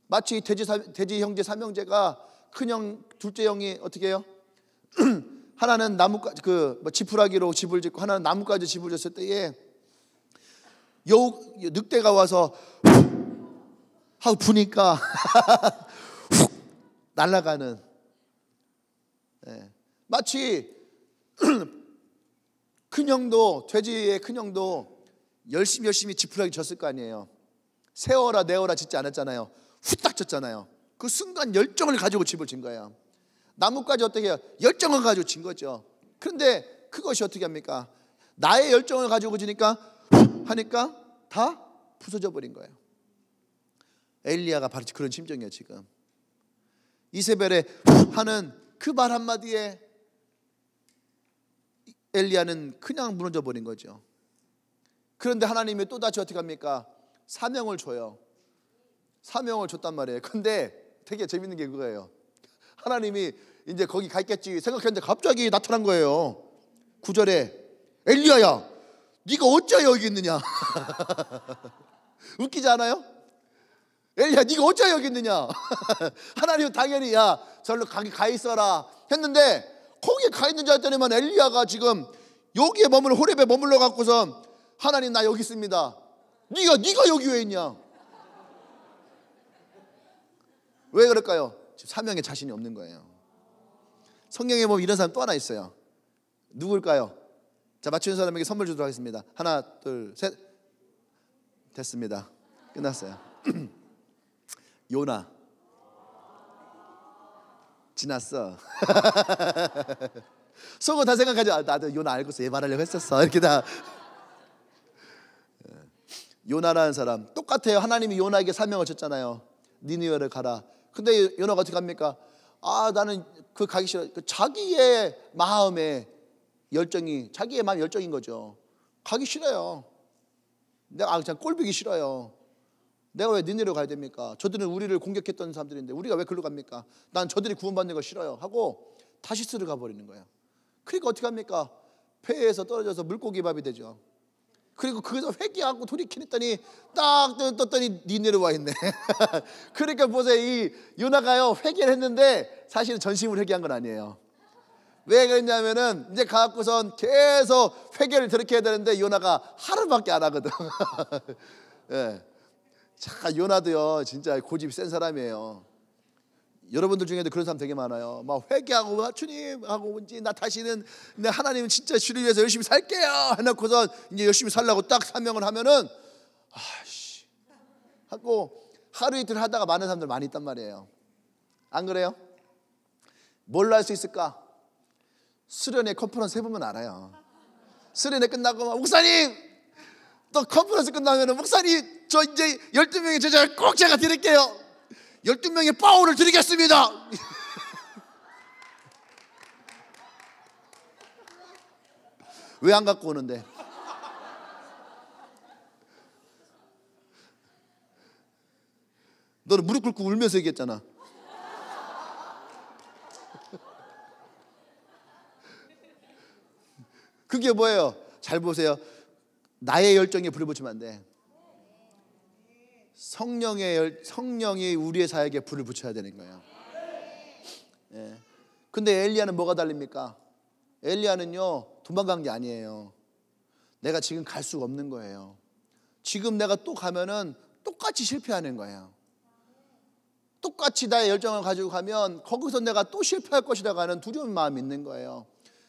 마치 돼지 형제 삼형제가 큰형 둘째 형이 어떻게 해요? 하나는 나무까지 지푸라기로 집을 짓고 하나는 나무까지 집을 졌을 때에 늑대가 와서 하고 부니까 훅 날아가는, 마치 큰형도, 돼지의 큰형도 열심히 지푸라기 졌을 거 아니에요. 세워라 내어라 짓지 않았잖아요. 후딱 졌잖아요. 그 순간 열정을 가지고 집을 진 거예요. 나뭇가지 어떻게 해요? 열정을 가지고 진 거죠. 그런데 그것이 어떻게 합니까? 나의 열정을 가지고 지니까 하니까 다 부서져 버린 거예요. 엘리야가 바로 그런 심정이에요. 지금 이세벨의 하는 그 말 한마디에 엘리야는 그냥 무너져 버린 거죠. 그런데 하나님이 또다시 어떻게 합니까? 사명을 줘요. 사명을 줬단 말이에요. 근데 되게 재밌는 게 그거예요. 하나님이 이제 거기 가 있겠지 생각했는데 갑자기 나타난 거예요. 9절에 엘리야야, 네가 어찌 여기 있느냐? 웃기지 않아요? 엘리야, 네가 어찌 여기 있느냐? 하나님은 당연히 야 절로 가 있어라 했는데, 거기에 가 있는 줄 알았더니만 엘리야가 지금 여기에 호렙에 머물러 갖고서 하나님 나 여기 있습니다. 네가 여기 왜 있냐? 왜 그럴까요? 지금 사명에 자신이 없는 거예요. 성경에 보면 이런 사람 또 하나 있어요. 누굴까요? 자, 맞추는 사람에게 선물 주도록 하겠습니다. 하나, 둘, 셋. 됐습니다. 끝났어요. 요나. 지났어. 속으로 다 생각하죠. 나도 요나 알고서 얘 말하려고 했었어. 이렇게 다. 요나라는 사람 똑같아요. 하나님이 요나에게 사명을 줬잖아요. 니느웨를 가라. 근데 요나가 어떻게 합니까? 나는 그 가기 싫어. 자기의 마음의 열정이, 자기의 마음 열정인 거죠. 가기 싫어요. 내가 그냥 꼴보기 싫어요. 내가 왜 니느웨로 가야 됩니까? 저들은 우리를 공격했던 사람들인데 우리가 왜 글로 갑니까? 난 저들이 구원받는 거 싫어요 하고 다시스를 가버리는 거예요. 그러니까 어떻게 합니까? 배에서 떨어져서 물고기밥이 되죠. 그리고 거기서 회개하고 돌이키니 딱 떴더니 니느웨로 와 있네. 그러니까 보세요. 이 요나가요 회개를 했는데 사실은 전심으로 회개한 건 아니에요. 왜 그랬냐면은 이제 가갖고선 계속 회개를 들이켜야 되는데 요나가 하루밖에 안 하거든. 예. 자, 요나도요 진짜 고집이 센 사람이에요. 여러분들 중에도 그런 사람 되게 많아요. 막 회개하고 주님 하고 이제 나 다시는 내 하나님은 진짜 주를 위해서 열심히 살게요 해놓고서 이제 열심히 살라고 딱 사명을 하면은 아씨 하고 하루 이틀 하다가 많은 사람들 많이 있단 말이에요. 안 그래요? 뭘로 할 수 있을까? 수련회 컨퍼런스 해보면 알아요. 수련회 끝나고 목사님 또 컨퍼런스 끝나면 목사님 저 이제 12명의 제자를 꼭 제가 드릴게요. 12명의 파워를 드리겠습니다. 왜 안 갖고 오는데? 너는 무릎 꿇고 울면서 얘기했잖아. 그게 뭐예요? 잘 보세요. 나의 열정에 불을 붙이면 안 돼. 성령이 우리의 사역에 불을 붙여야 되는 거예요. 예. 근데 엘리야는 뭐가 달립니까? 엘리야는요 도망간 게 아니에요. 내가 지금 갈 수가 없는 거예요. 지금 내가 또 가면은 똑같이 실패하는 거예요. 똑같이 나의 열정을 가지고 가면 거기서 내가 또 실패할 것이라고 하는 두려운 마음이 있는 거예요.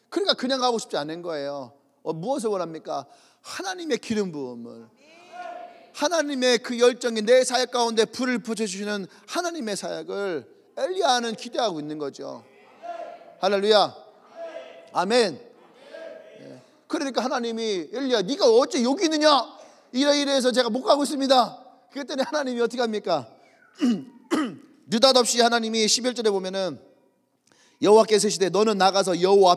그러니까 그냥 가고 싶지 않은 거예요. 무엇을 원합니까? 하나님의 기름 부음을, 하나님의 그 열정이 내 사역 가운데 불을 붙여주시는 하나님의 사역을 엘리야는 기대하고 있는 거죠. 할렐루야, 아멘. 그러니까 하나님이 엘리야 네가 어째 여기 있느냐? 이래서 제가 못 가고 있습니다. 그랬더니 하나님이 어떻게 합니까? 느닷없이 하나님이 11절에 보면은 여호와께서 이르시되 너는 나가서 여호와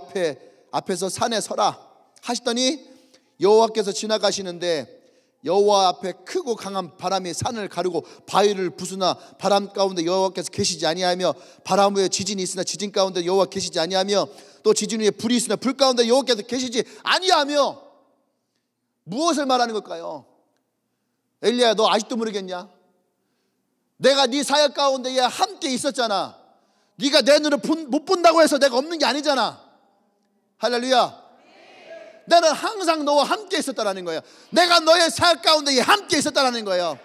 앞에서 산에 서라 하시더니 여호와께서 지나가시는데 여호와 앞에 크고 강한 바람이 산을 가르고 바위를 부수나 바람 가운데 여호와께서 계시지 아니하며 바람 후에 지진이 있으나 지진 가운데 여호와 계시지 아니하며 또 지진 후에 불이 있으나 불 가운데 여호와께서 계시지 아니하며. 무엇을 말하는 걸까요? 엘리야 너 아직도 모르겠냐? 내가 네 사역 가운데 함께 있었잖아. 네가 내 눈을 못 본다고 해서 내가 없는 게 아니잖아. 할렐루야. 나는 항상 너와 함께 있었다라는 거예요. 내가 너의 사역 가운데 함께 있었다라는 거예요.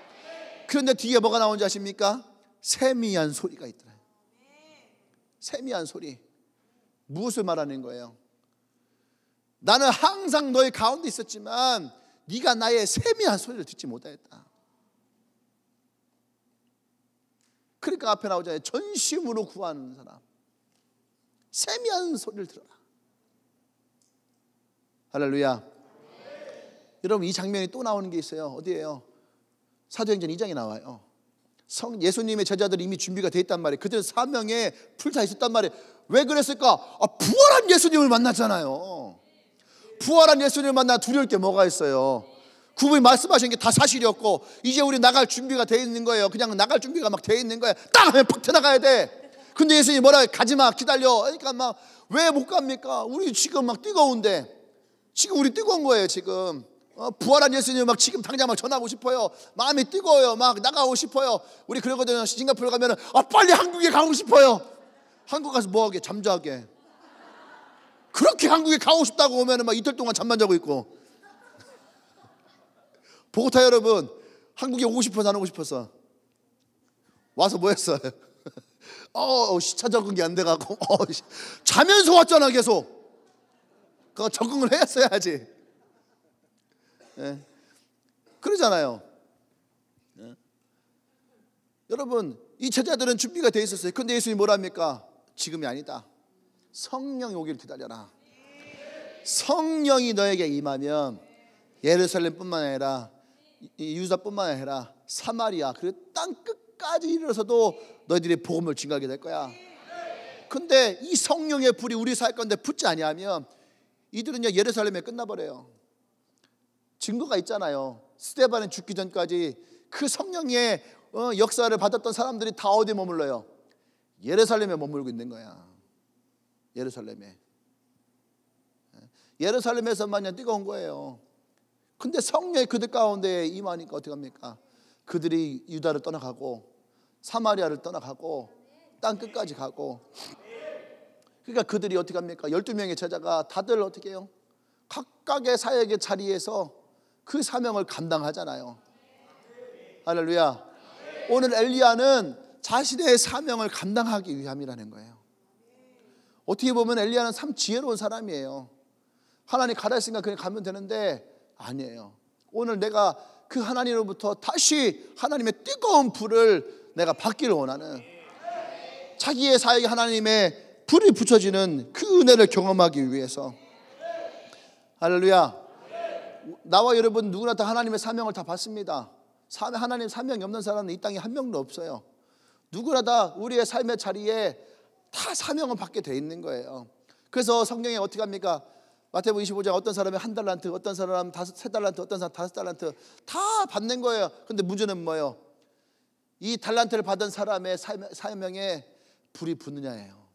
그런데 뒤에 뭐가 나오는지 아십니까? 세미한 소리가 있더라고요. 세미한 소리. 무엇을 말하는 거예요? 나는 항상 너의 가운데 있었지만 네가 나의 세미한 소리를 듣지 못하였다. 그러니까 앞에 나오잖아요. 전심으로 구하는 사람, 세미한 소리를 들어라. 할렐루야. 여러분, 이 장면이 또 나오는 게 있어요. 어디예요? 사도행전 2장에 나와요. 예수님의 제자들이 이미 준비가 돼 있단 말이에요. 그들은 사명에 불타 있었단 말이에요. 왜 그랬을까? 부활한 예수님을 만났잖아요. 부활한 예수님을 만나 두려울 게 뭐가 있어요? 그분이 말씀하신 게 다 사실이었고, 이제 우리 나갈 준비가 돼 있는 거예요. 그냥 나갈 준비가 막 돼 있는 거예요. 딱 하면 팍 나가야 돼. 근데 예수님이 뭐라 해요? 가지마, 기다려. 그러니까 막 왜 못 갑니까? 우리 지금 막 뜨거운데, 지금 우리 뜨거운 거예요. 지금 부활한 예수님 막 지금 당장 막 전하고 싶어요. 마음이 뜨거워요. 막 나가고 싶어요. 우리 그러거든요. 싱가포르 가면은 빨리 한국에 가고 싶어요. 한국 가서 뭐 하게? 잠자게. 그렇게 한국에 가고 싶다고 오면은 막 이틀 동안 잠만 자고 있고. 보고타 여러분, 한국에 오고 싶어서 안 오고 싶어서 와서 뭐 했어요? 시차 적응이 안 돼가고 자면서 왔잖아. 계속 그거 적응을 했어야지. 예. 그러잖아요. 예. 여러분, 이 제자들은 준비가 돼 있었어요. 근데 예수님이 뭐랍니까? 지금이 아니다. 성령이 오길 기다려라. 성령이 너에게 임하면 예루살렘뿐만 아니라 유다뿐만 아니라 사마리아 그리고 땅 끝까지 이르러서도 너희들이 복음을 증가하게 될 거야. 근데 이 성령의 불이 우리 살 건데 붙지 아니하면 이들은요 예루살렘에 끝나버려요. 증거가 있잖아요. 스데반이 죽기 전까지 그 성령의 역사를 받았던 사람들이 다 어디에 머물러요? 예루살렘에 머물고 있는 거야. 예루살렘에서만 뜨거운 거예요. 근데 성령이 그들 가운데 임하니까 어떻게 합니까? 그들이 유다를 떠나가고 사마리아를 떠나가고 땅 끝까지 가고. 그러니까 그들이 어떻게 합니까? 12명의 제자가 다들 어떻게 해요? 각각의 사역의 자리에서 그 사명을 감당하잖아요. 할렐루야. 오늘 엘리야는 자신의 사명을 감당하기 위함이라는 거예요. 어떻게 보면 엘리야는 참 지혜로운 사람이에요. 하나님 가라 했으니까 그냥 가면 되는데 아니에요. 오늘 내가 그 하나님으로부터 다시 하나님의 뜨거운 불을 내가 받기를 원하는, 자기의 사역에 하나님의 불이 붙여지는 그 은혜를 경험하기 위해서. 할렐루야. 나와 여러분 누구나 다 하나님의 사명을 다 받습니다. 하나님 사명이 없는 사람은 이 땅에 한 명도 없어요. 누구나 다 우리의 삶의 자리에 다 사명을 받게 돼 있는 거예요. 그래서 성경에 어떻게 합니까? 마태복음 25장 어떤 사람이 1달란트, 어떤 사람 3달란트, 어떤 사람 5달란트 다 받는 거예요. 근데 문제는 뭐예요? 이 달란트를 받은 사람의 사명에 불이 붙느냐예요.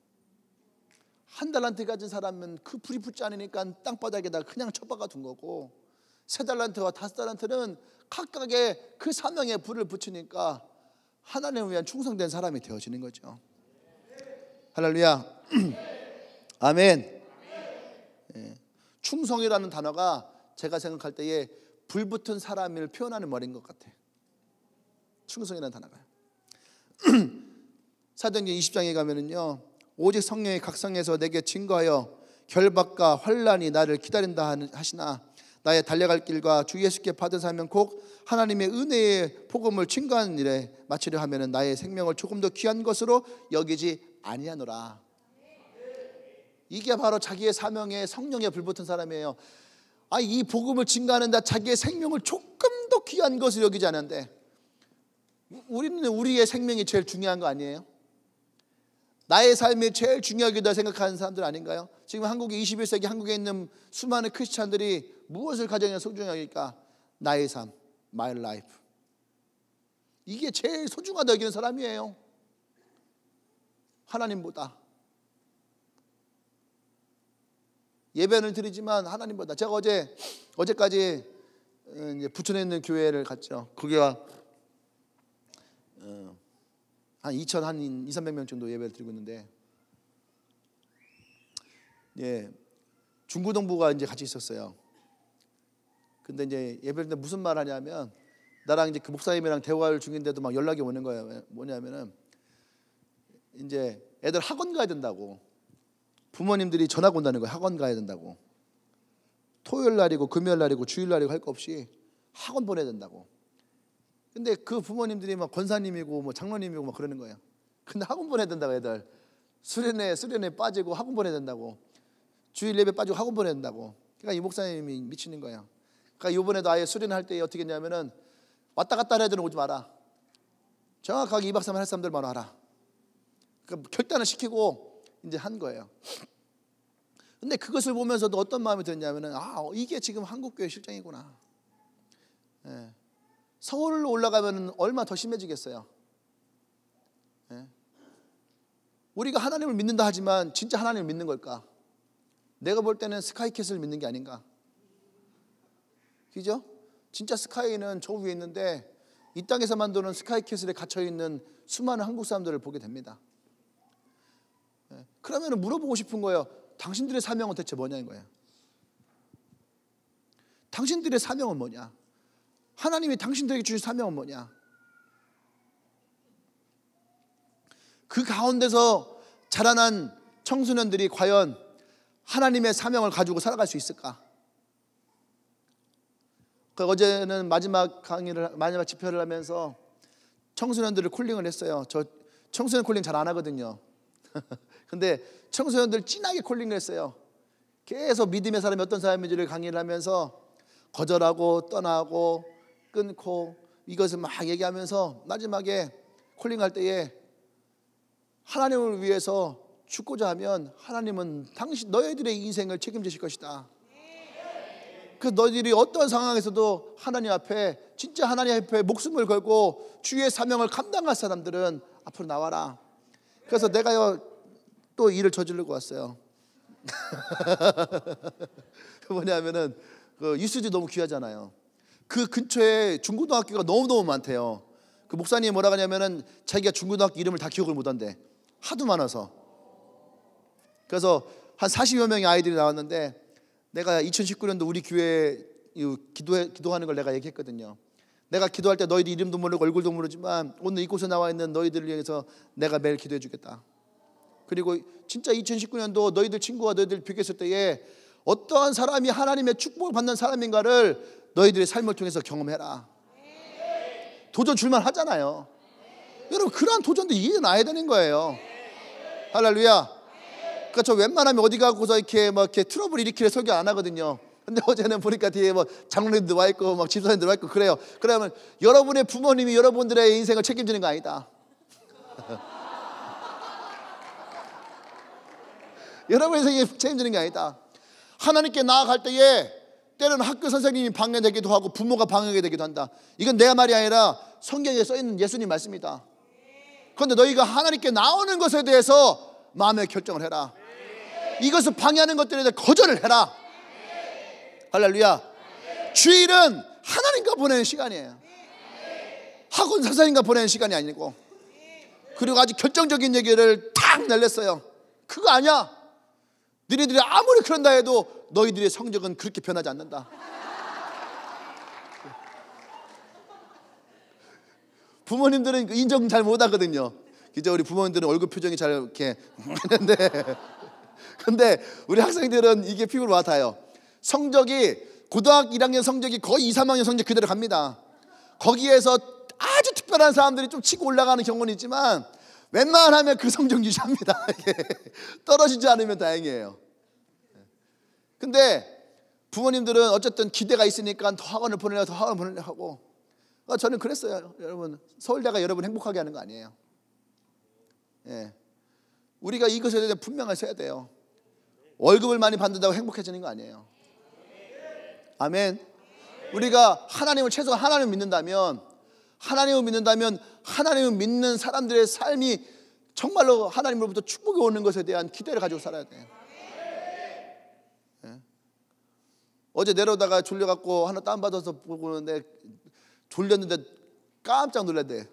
1달란트 가진 사람은 그 불이 붙지 않으니까 땅바닥에다 그냥 쳐박아 둔 거고, 3달란트와 5달란트는 각각의 그 사명에 불을 붙이니까 하나님을 위한 충성된 사람이 되어지는 거죠. 할렐루야. 아멘. 예. 충성이라는 단어가 제가 생각할 때에 불붙은 사람을 표현하는 말인 것 같아요. 충성이라는 단어가요. 사도행전 20장에 가면은요, 오직 성령이 각성해서 내게 증거하여 결박과 환난이 나를 기다린다 하시나 나의 달려갈 길과 주 예수께 받은 사명 곧 하나님의 은혜의 복음을 증거하는 일에 마치려 하면은 나의 생명을 조금 더 귀한 것으로 여기지 아니하노라. 이게 바로 자기의 사명에 성령에 불붙은 사람이에요. 이 복음을 증거하는데 자기의 생명을 조금 더 귀한 것을 여기지 않는데, 우리는 우리의 생명이 제일 중요한 거 아니에요? 나의 삶이 제일 중요하게 생각하는 사람들 아닌가요? 지금 한국의 21세기 한국에 있는 수많은 크리스찬들이 무엇을 가장 소중하게 여길까? 나의 삶, my life. 이게 제일 소중하다 여기는 사람이에요. 하나님보다. 예배는 드리지만 하나님보다. 제가 어제까지 이제 부천에 있는 교회를 갔죠. 거기가 한 2,300명 정도 예배를 드리고 있는데, 중고등부가 이제 같이 있었어요. 근데 이제 예배를 드는데 무슨 말 하냐면, 나랑 이제 그 목사님이랑 대화를 중인데도 막 연락이 오는 거예요. 뭐냐면은 이제 애들 학원 가야 된다고, 부모님들이 전화가 온다는 거예요. 학원 가야 된다고. 토요일 날이고 금요일 날이고 주일 날이고 할 거 없이 학원 보내야 된다고. 근데 그 부모님들이 막 권사님이고 뭐 장로님이고 막 그러는 거예요. 근데 학원 보내야 된다고. 애들 수련회 빠지고 학원 보내야 된다고. 주일 예배 빠지고 학원 보내야 된다고. 그러니까 이 목사님이 미치는 거예요. 그러니까 이번에도 아예 수련회 할 때 어떻게 했냐면은 왔다 갔다 하는 애들은 오지 마라. 정확하게 2박 3일 할 사람들만 와라. 그러니까 결단을 시키고 이제 한 거예요. 근데 그것을 보면서도 어떤 마음이 들었냐면은 이게 지금 한국교회 실정이구나. 예. 서울로 올라가면 얼마 더 심해지겠어요. 예. 우리가 하나님을 믿는다 하지만 진짜 하나님을 믿는 걸까? 내가 볼 때는 스카이캐슬을 믿는 게 아닌가. 그죠? 진짜 스카이는 저 위에 있는데 이 땅에서 만드는 스카이캐슬에 갇혀있는 수많은 한국 사람들을 보게 됩니다. 예. 그러면 물어보고 싶은 거예요. 당신들의 사명은 대체 뭐냐는 거예요. 당신들의 사명은 뭐냐? 하나님이 당신들에게 주신 사명은 뭐냐? 그 가운데서 자라난 청소년들이 과연 하나님의 사명을 가지고 살아갈 수 있을까? 어제는 마지막 집회를 하면서 청소년들을 콜링을 했어요. 저 청소년 콜링 잘 안 하거든요. 근데 청소년들 진하게 콜링을 했어요. 계속 믿음의 사람이 어떤 사람인지를 강의를 하면서 거절하고 떠나고 끊고 이것을 막 얘기하면서 마지막에 콜링할 때에 하나님을 위해서 죽고자 하면 하나님은 너희들의 인생을 책임지실 것이다. 그 너희들이 어떤 상황에서도 하나님 앞에 진짜 하나님 앞에 목숨을 걸고 주의 사명을 감당할 사람들은 앞으로 나와라. 그래서 내가요 또 일을 저지르고 왔어요. 뭐냐면은 그 유스지 너무 귀하잖아요. 그 근처에 중고등학교가 너무너무 많대요. 그 목사님이 뭐라 하냐면은 자기가 중고등학교 이름을 다 기억을 못한대. 하도 많아서. 그래서 한 40여 명의 아이들이 나왔는데 내가 2019년도 우리 교회 기도하는 걸 내가 얘기했거든요. 내가 기도할 때 너희들 이름도 모르고 얼굴도 모르지만 오늘 이곳에 나와 있는 너희들을 위해서 내가 매일 기도해 주겠다. 그리고 진짜 2019년도 너희들 친구와 너희들 비교했을 때에 어떠한 사람이 하나님의 축복을 받는 사람인가를 너희들의 삶을 통해서 경험해라. 도전 줄만 하잖아요. 여러분 그러한 도전도 이겨나야 되는 거예요. 할렐루야. 그러니까 저 웬만하면 어디 가고서 이렇게 트러블 일으키려 설교 안 하거든요. 근데 어제는 보니까 뒤에 뭐 장로님들 와 있고 막 집사님들 와 있고 그래요. 그러면 여러분의 부모님이 여러분들의 인생을 책임지는 거 아니다. 여러분의 인생을 책임지는 게 아니다. 하나님께 나아갈 때에 때로는 학교 선생님이 방해되기도 하고 부모가 방해되기도 한다. 이건 내 말이 아니라 성경에 써있는 예수님 말씀이다. 그런데 너희가 하나님께 나오는 것에 대해서 마음의 결정을 해라. 이것을 방해하는 것들에 대해 거절을 해라. 할렐루야. 주일은 하나님과 보내는 시간이에요. 학원 선생님과 보내는 시간이 아니고. 그리고 아주 결정적인 얘기를 탁 날렸어요. 그거 아니야. 너희들이 아무리 그런다 해도 너희들의 성적은 그렇게 변하지 않는다. 부모님들은 인정 잘 못하거든요. 그죠? 우리 부모님들은 얼굴 표정이 잘 이렇게 했는데 근데 우리 학생들은 이게 피부로 와닿아요. 성적이 고등학교 1학년 성적이 거의 2, 3학년 성적 그대로 갑니다. 거기에서 아주 특별한 사람들이 좀 치고 올라가는 경우는 있지만 웬만하면 그 성적 유지합니다. 떨어지지 않으면 다행이에요. 근데 부모님들은 어쨌든 기대가 있으니까 더 학원을 보내려고 하고 저는 그랬어요. 여러분 서울대가 여러분 행복하게 하는 거 아니에요. 예. 우리가 이것에 대해 분명히 써야 돼요. 월급을 많이 받는다고 행복해지는 거 아니에요. 아멘. 우리가 하나님을 최소한 하나님을 믿는다면 하나님을 믿는 사람들의 삶이 정말로 하나님으로부터 축복이 오는 것에 대한 기대를 가지고 살아야 돼요. 예. 어제 내려오다가 졸려갖고 하나 다운받아서 보고 오는데 졸렸는데 깜짝 놀랐대.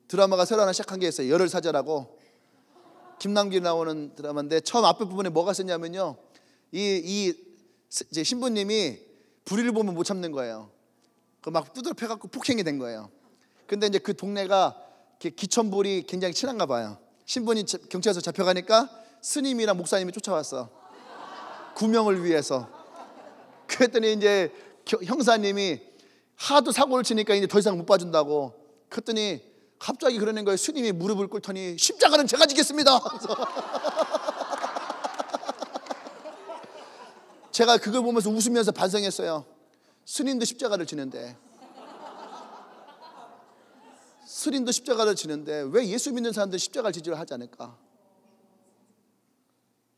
드라마가 새로 하나 시작한 게 있어요. 열을 사자라고. 김남길 나오는 드라마인데 처음 앞에 부분에 뭐가 쓰냐면요, 이 신부님이 불의를 보면 못 참는 거예요. 막 두드려 패갖고 폭행이 된 거예요. 근데 이제 그 동네가 기천불이 굉장히 친한가 봐요. 신분이 경찰서 잡혀가니까 스님이랑 목사님이 쫓아왔어. 구명을 위해서. 그랬더니 이제 형사님이 하도 사고를 치니까 이제 더 이상 못 봐준다고. 그랬더니 갑자기 그러는 거예요. 스님이 무릎을 꿇더니 십자가는 제가 지겠습니다. 제가 그걸 보면서 웃으면서 반성했어요. 스님도 십자가를 지는데, 스님도 십자가를 지는데 왜 예수 믿는 사람들 십자가를 지지를 하지 않을까?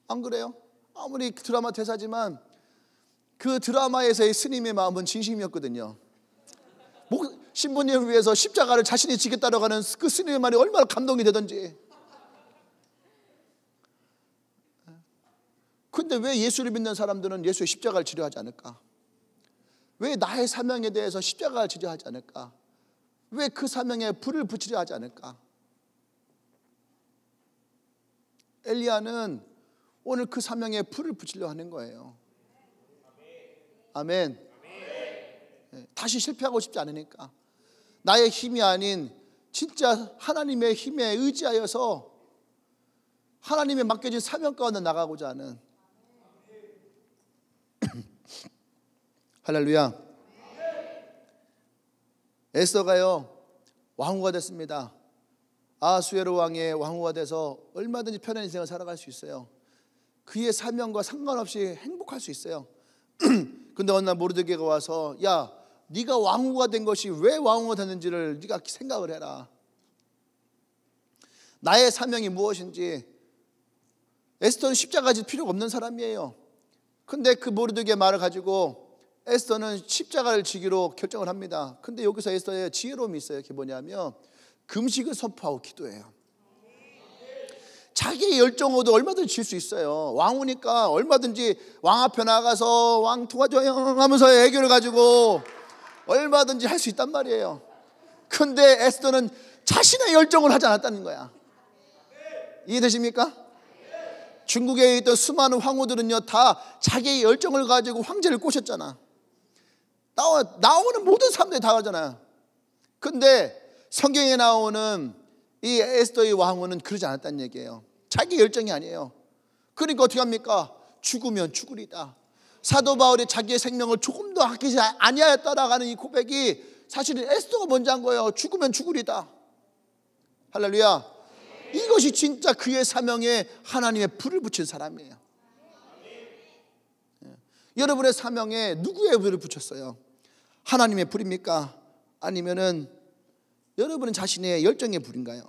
안 그래요? 아무리 드라마 대사지만 그 드라마에서의 스님의 마음은 진심이었거든요. 신부님을 위해서 십자가를 자신이 지겠다고 하는 그 스님의 말이 얼마나 감동이 되던지. 근데 왜 예수를 믿는 사람들은 예수의 십자가를 지려하지 않을까? 왜 나의 사명에 대해서 십자가를 지려하지 않을까? 왜 그 사명에 불을 붙이려 하지 않을까? 엘리야는 오늘 그 사명에 불을 붙이려 하는 거예요. 아멘. 다시 실패하고 싶지 않으니까. 나의 힘이 아닌 진짜 하나님의 힘에 의지하여서 하나님의 맡겨진 사명 가운데 나가고자 하는. 할렐루야. 에스더가요 왕후가 됐습니다. 아수에로 왕의 왕후가 돼서 얼마든지 편한 인생을 살아갈 수 있어요. 그의 사명과 상관없이 행복할 수 있어요. 근데 어느 날 모르드게가 와서, 야, 네가 왕후가 된 것이 왜 왕후가 됐는지를 네가 생각을 해라. 나의 사명이 무엇인지. 에스더는 십자가 질 필요가 없는 사람이에요. 근데 그 모르드게 말을 가지고 에스더는 십자가를 지기로 결정을 합니다. 근데 여기서 에스더의 지혜로움이 있어요. 그게 뭐냐면 금식을 선포하고 기도해요. 자기의 열정으로도 얼마든지 질 수 있어요. 왕후니까 얼마든지 왕 앞에 나가서 왕 도와줘요 하면서 애교를 가지고 얼마든지 할 수 있단 말이에요. 근데 에스더는 자신의 열정을 하지 않았다는 거야. 이해되십니까? 중국에 있던 수많은 황후들은요 다 자기의 열정을 가지고 황제를 꼬셨잖아. 나오는 모든 사람들이 다 하잖아요. 근데 성경에 나오는 이 에스더의 왕후는 그러지 않았다는 얘기예요. 자기 열정이 아니에요. 그러니까 어떻게 합니까? 죽으면 죽으리다. 사도 바울이 자기의 생명을 조금도 아끼지 아니하였다라고 하는 이 고백이 사실은 에스더가 먼저 한 거예요. 죽으면 죽으리다. 할렐루야. 이것이 진짜 그의 사명에 하나님의 불을 붙인 사람이에요. 여러분의 사명에 누구의 불을 붙였어요? 하나님의 불입니까? 아니면은 여러분은 자신의 열정의 불인가요?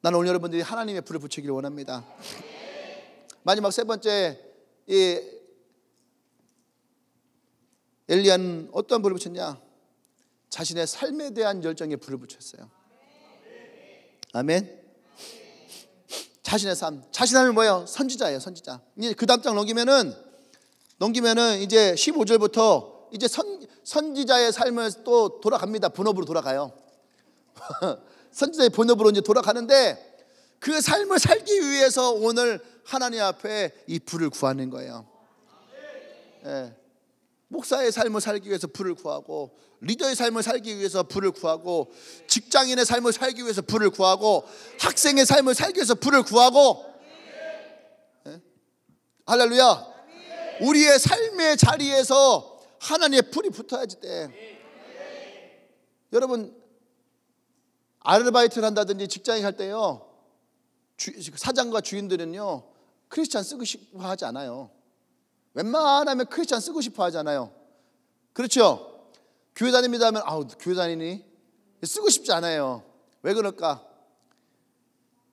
나는 오늘 여러분들이 하나님의 불을 붙이기를 원합니다. 마지막 세 번째, 이 엘리야는 어떤 불을 붙였냐? 자신의 삶에 대한 열정의 불을 붙였어요. 아멘. 자신의 삶. 자신의 삶이 뭐예요? 선지자예요. 선지자. 이제 그 다음 장 넘기면은 이제 15절부터 이제 선지자의 삶을 또 돌아갑니다. 본업으로 돌아가요. 선지자의 본업으로 이제 돌아가는데 그 삶을 살기 위해서 오늘 하나님 앞에 이 불을 구하는 거예요. 예. 목사의 삶을 살기 위해서 불을 구하고, 리더의 삶을 살기 위해서 불을 구하고, 직장인의 삶을 살기 위해서 불을 구하고, 학생의 삶을 살기 위해서 불을 구하고. 예? 할렐루야. 우리의 삶의 자리에서 하나님의 불이 붙어야지 돼. 여러분 아르바이트를 한다든지 직장에 갈 때요 사장과 주인들은요 크리스찬 쓰고 싶어 하지 않아요. 웬만하면 크리스찬 쓰고 싶어 하잖아요. 그렇죠? 교회 다닙니다 하면 아우 교회 다니니? 쓰고 싶지 않아요. 왜 그럴까?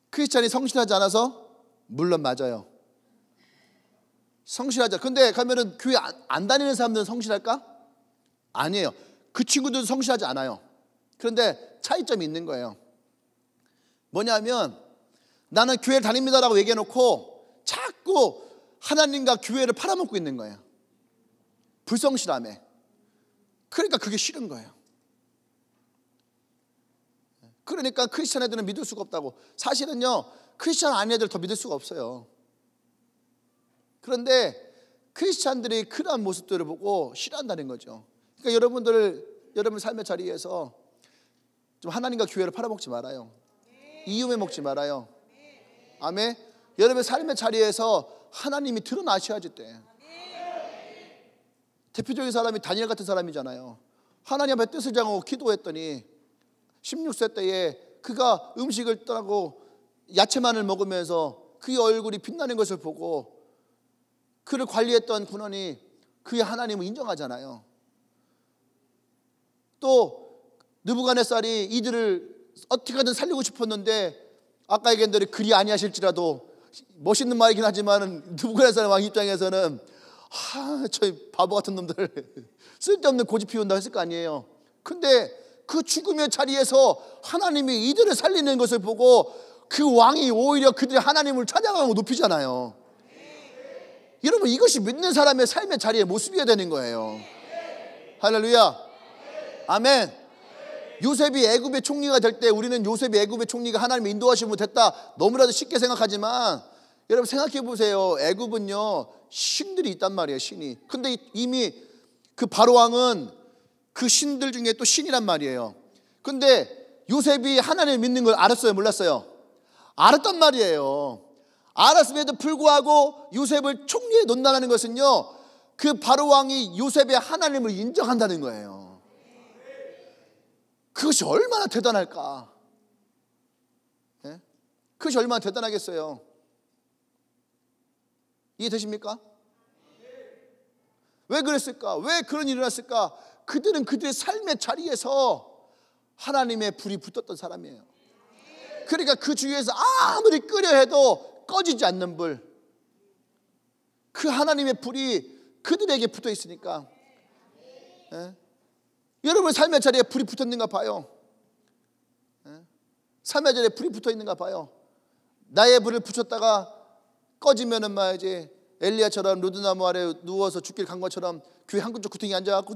크리스찬이 성실하지 않아서? 물론 맞아요. 성실하자. 근데 가면은 교회 안 다니는 사람들은 성실할까? 아니에요. 그 친구들도 성실하지 않아요. 그런데 차이점이 있는 거예요. 뭐냐면 나는 교회를 다닙니다라고 얘기해놓고 자꾸 하나님과 교회를 팔아먹고 있는 거예요. 불성실함에. 그러니까 그게 싫은 거예요. 그러니까 크리스찬 애들은 믿을 수가 없다고. 사실은요 크리스찬 아닌 애들 더 믿을 수가 없어요. 그런데 크리스찬들이 그러한 모습들을 보고 싫어한다는 거죠. 그러니까 여러분 삶의 자리에서 좀 하나님과 교회를 팔아먹지 말아요. 이유에 먹지 말아요. 아멘. 여러분의 삶의 자리에서 하나님이 드러나셔야지 돼. 대표적인 사람이 다니엘 같은 사람이잖아요. 하나님 앞에 뜻을 정하고 기도했더니 16세 때에 그가 음식을 떠나고 야채만을 먹으면서 그의 얼굴이 빛나는 것을 보고 그를 관리했던 군원이 그의 하나님을 인정하잖아요. 또 느부갓네살이 이들을 어떻게든 살리고 싶었는데 아까 얘기한 대로 그리 아니하실지라도, 멋있는 말이긴 하지만 느부갓네살 왕 입장에서는 저 바보 같은 놈들 쓸데없는 고집 피운다 했을 거 아니에요. 근데 그 죽음의 자리에서 하나님이 이들을 살리는 것을 보고 그 왕이 오히려 그들의 하나님을 찬양하고 높이잖아요. 여러분, 이것이 믿는 사람의 삶의 자리의 모습이어야 되는 거예요. 할렐루야. 아멘. 요셉이 애굽의 총리가 될 때 우리는 요셉이 애굽의 총리가 하나님의 인도하심으로 됐다 너무나도 쉽게 생각하지만, 여러분 생각해 보세요. 애굽은요 신들이 있단 말이에요. 신이. 근데 이미 그 바로 왕은 그 신들 중에 또 신이란 말이에요. 근데 요셉이 하나님을 믿는 걸 알았어요, 몰랐어요? 알았단 말이에요. 알았음에도 불구하고 요셉을 총리에 놓는다는 것은요, 그 바로 왕이 요셉의 하나님을 인정한다는 거예요. 그것이 얼마나 대단할까? 네? 그것이 얼마나 대단하겠어요? 이해되십니까? 왜 그랬을까? 왜 그런 일이 일어났을까? 그들은 그들의 삶의 자리에서 하나님의 불이 붙었던 사람이에요. 그러니까 그 주위에서 아무리 끄려 해도 꺼지지 않는 불, 그 하나님의 불이 그들에게 붙어 있으니까. 예? 여러분의 삶의 자리에 불이 붙어 있는가 봐요. 예? 삶의 자리에 불이 붙어 있는가 봐요. 나의 불을 붙였다가 꺼지면은 말이지, 엘리야처럼 로드나무 아래 누워서 죽길 간 것처럼 교회 한 군쪽 구덩이 앉아갖고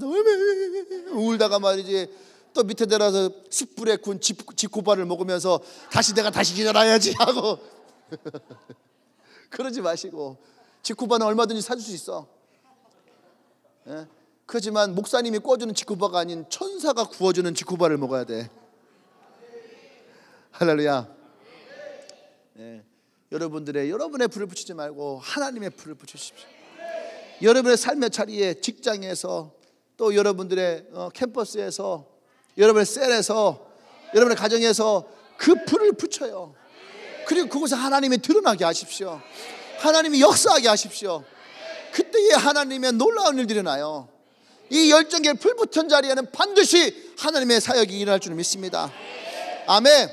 울다가 말이지, 또 밑에 내려서 숯불에 구운 집고발을 먹으면서 내가 다시 일어나야지 하고 그러지 마시고, 집고발은 얼마든지 사줄 수 있어. 예? 그렇지만 목사님이 구워주는 집고발가 아닌 천사가 구워주는 집고발을 먹어야 돼. 할렐루야. 예. 여러분의 불을 붙이지 말고 하나님의 불을 붙이십시오. 여러분의 삶의 자리에, 직장에서, 또 여러분들의 캠퍼스에서, 여러분의 셀에서, 여러분의 가정에서 그 불을 붙여요. 그리고 그곳에 하나님이 드러나게 하십시오. 하나님이 역사하게 하십시오. 그때에 하나님의 놀라운 일들이 일어나요. 이 열정의 불붙은 자리에는 반드시 하나님의 사역이 일어날 줄 믿습니다. 아멘.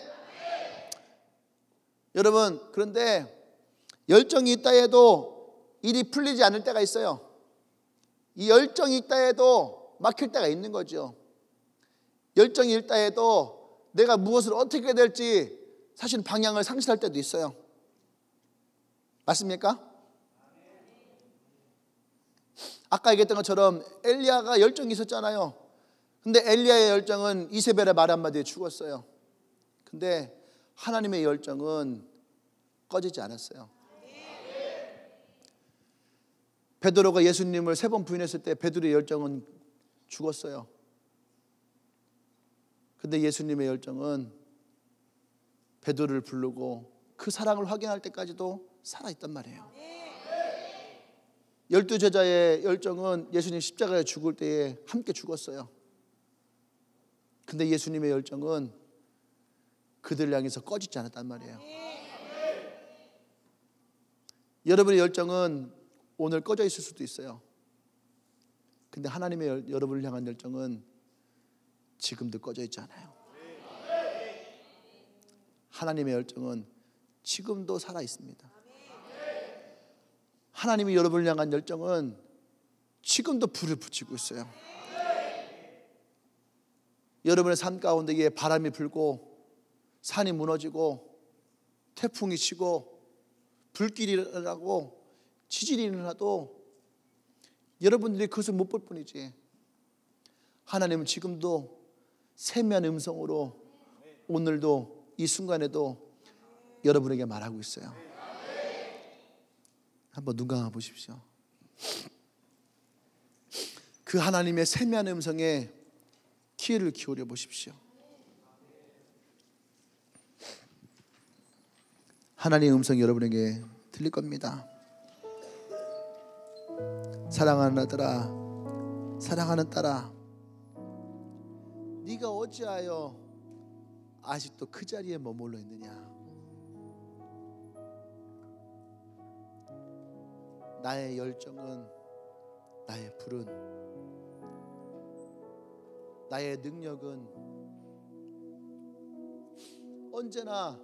여러분, 그런데 열정이 있다 해도 일이 풀리지 않을 때가 있어요. 이 열정이 있다 해도 막힐 때가 있는 거죠. 열정이 있다 해도 내가 무엇을 어떻게 해야 될지 사실 방향을 상실할 때도 있어요. 맞습니까? 아까 얘기했던 것처럼 엘리야가 열정이 있었잖아요. 근데 엘리야의 열정은 이세벨의 말 한마디에 죽었어요. 근데 하나님의 열정은 꺼지지 않았어요. 베드로가 예수님을 3번 부인했을 때 베드로의 열정은 죽었어요. 근데 예수님의 열정은 베드로를 부르고 그 사랑을 확인할 때까지도 살아있단 말이에요. 12제자의 열정은 예수님 십자가에 죽을 때에 함께 죽었어요. 근데 예수님의 열정은 그들을 향해서 꺼지지 않았단 말이에요. 여러분의 열정은 오늘 꺼져 있을 수도 있어요. 근데 하나님의 여러분을 향한 열정은 지금도 꺼져 있지 않아요. 하나님의 열정은 지금도 살아 있습니다. 하나님이 여러분을 향한 열정은 지금도 불을 붙이고 있어요. 여러분의 삶 가운데에 바람이 불고 산이 무너지고 태풍이 치고 불길이 일어나고 지진이 일어나도 여러분들이 그것을 못 볼 뿐이지, 하나님은 지금도 세미한 음성으로 오늘도 이 순간에도 여러분에게 말하고 있어요. 한번 눈 감아 보십시오. 그 하나님의 세미한 음성에 귀를 기울여 보십시오. 하나님의 음성이 여러분에게 들릴 겁니다. 사랑하는 아들아, 사랑하는 딸아, 네가 어찌하여 아직도 그 자리에 머물러 있느냐. 나의 열정은, 나의 불은, 나의 능력은 언제나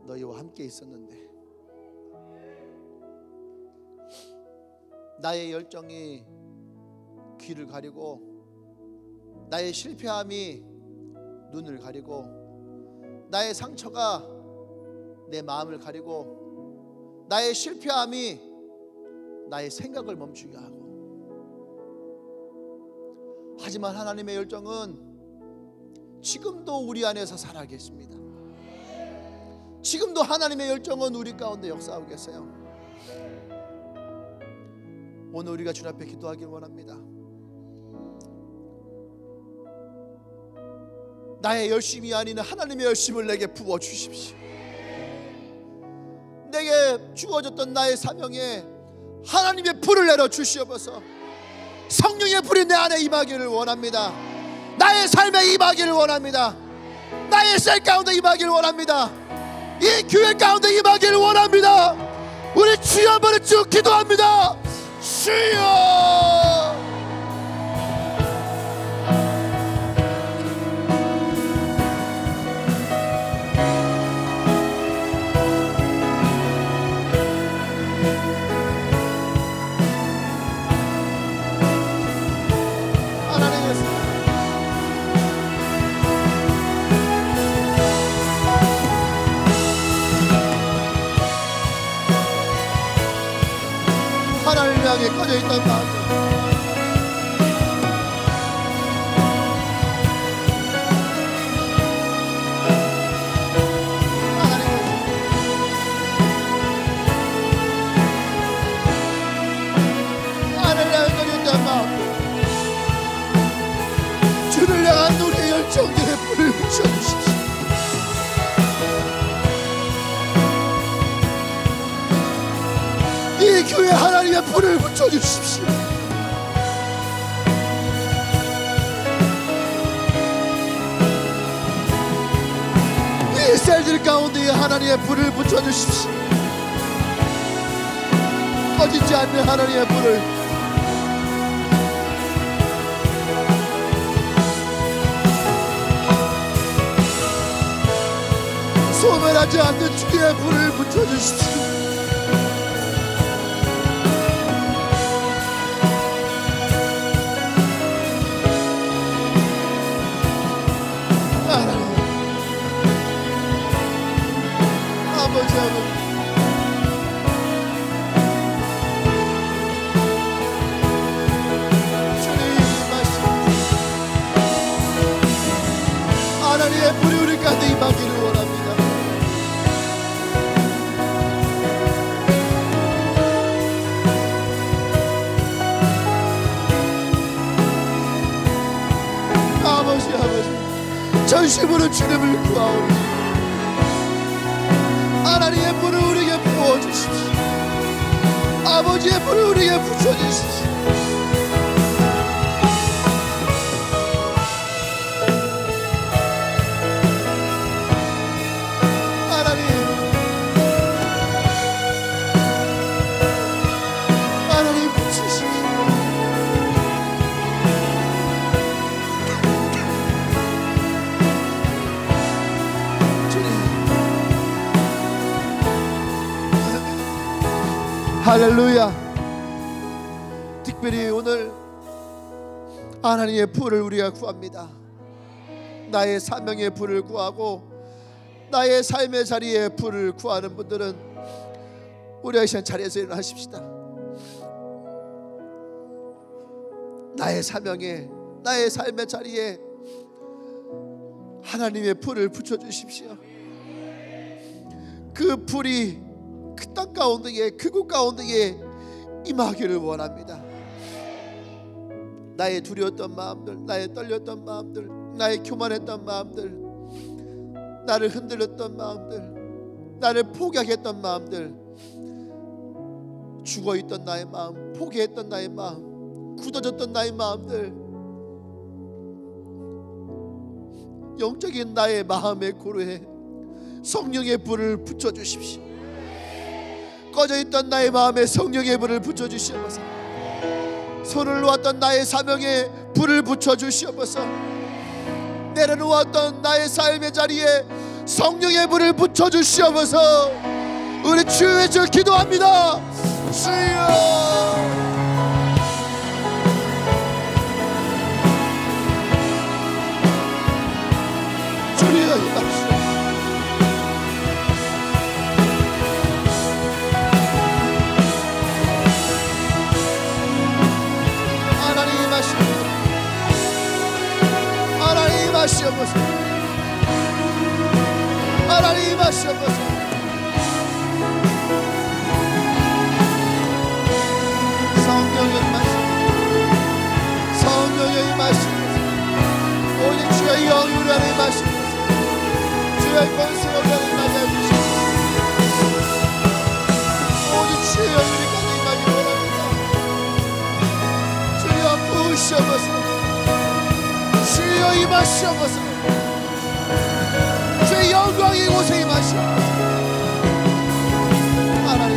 너희와 함께 있었는데, 나의 열정이 귀를 가리고, 나의 실패함이 눈을 가리고, 나의 상처가 내 마음을 가리고, 나의 실패함이 나의 생각을 멈추게 하고, 하지만 하나님의 열정은 지금도 우리 안에서 살아계십니다. 지금도 하나님의 열정은 우리 가운데 역사하고 계세요. 오늘 우리가 주님 앞에 기도하길 원합니다. 나의 열심이 아닌 하나님의 열심을 내게 부어주십시오. 내게 주어졌던 나의 사명에 하나님의 불을 내려주시옵소서. 성령의 불이 내 안에 임하기를 원합니다. 나의 삶에 임하기를 원합니다. 나의 셀 가운데 임하기를 원합니다. 이 교회 가운데 임하기를 원합니다. 우리 주여 한번 쭉 기도합니다. 주여, 하나님을 향해 꺼져있던 마음, 하나님을 향해 꺼져있던 마음, 주를 향한 우리의 열정에 불을 붙여주십시오. 이 교회 하나님의 불을 붙여주십시오. 이 셀들 가운데 하나님의 불을 붙여주십시오. 꺼지지 않는 하나님의 불을, 소멸하지 않는 주의 불을 붙여주십시오. 하나님의 불이 우리 가운데 임하기를 원합니다. 아버지, 전심으로 주님을 구하오니 하나님의 불을 우리에게 부어주십시오. 아버지의 불을 우리에게 부쳐주십시오. 하나님 부치십시오. 할렐루야. 특별히 오늘 하나님의 불을 우리가 구합니다. 나의 사명의 불을 구하고 나의 삶의 자리에 불을 구하는 분들은 우리가 이 시간 자리에서 일어나십시다. 나의 사명에, 나의 삶의 자리에 하나님의 불을 붙여주십시오. 그 불이 그 땅 가운데에, 그곳 가운데에 임하기를 원합니다. 나의 두려웠던 마음들, 나의 떨렸던 마음들, 나의 교만했던 마음들, 나를 흔들렸던 마음들, 나를 포기하겠던 마음들, 죽어있던 나의 마음, 포기했던 나의 마음, 굳어졌던 나의 마음들, 영적인 나의 마음의 고로에 성령의 불을 붙여주십시오. 꺼져있던 나의 마음에 성령의 불을 붙여주시옵소서. 손을 놓았던 나의 사명에 불을 붙여주시옵소서. 내려놓았던 나의 삶의 자리에 성령의 불을 붙여주시옵소서. 우리 주의 주 기도합니다. 주여, 주여 임하시옵소서. 하나님 하시옵소서. 하나님 하시옵소서. 성령의 임하시옵소서. 성령의 임하시옵소서. 오직 주의 영이 우리 안에 임하시옵소서. 주의 권세가 우리 안에 임하시옵소서. 오직 주의 영이 우리 가운데 임하기 원합니다. 주여 부으시옵소서. 주여 임하시옵소서. 주의 영광이 이곳에 임하시옵소서. 하나님,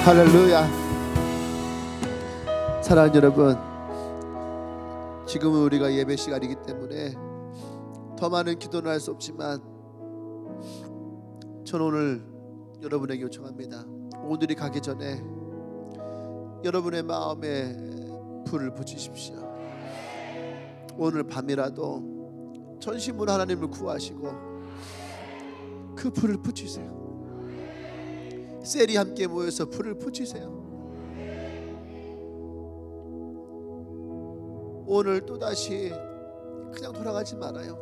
할렐루야. 사랑하는 여러분, 지금은 우리가 예배 시간이기 때문에 더 많은 기도는 할 수 없지만 저는 오늘 여러분에게 요청합니다. 오늘이 가기 전에 여러분의 마음에 불을 붙이십시오. 오늘 밤이라도 전심으로 하나님을 구하시고 그 불을 붙이세요. 셀이 함께 모여서 불을 붙이세요. 오늘 또다시 그냥 돌아가지 말아요.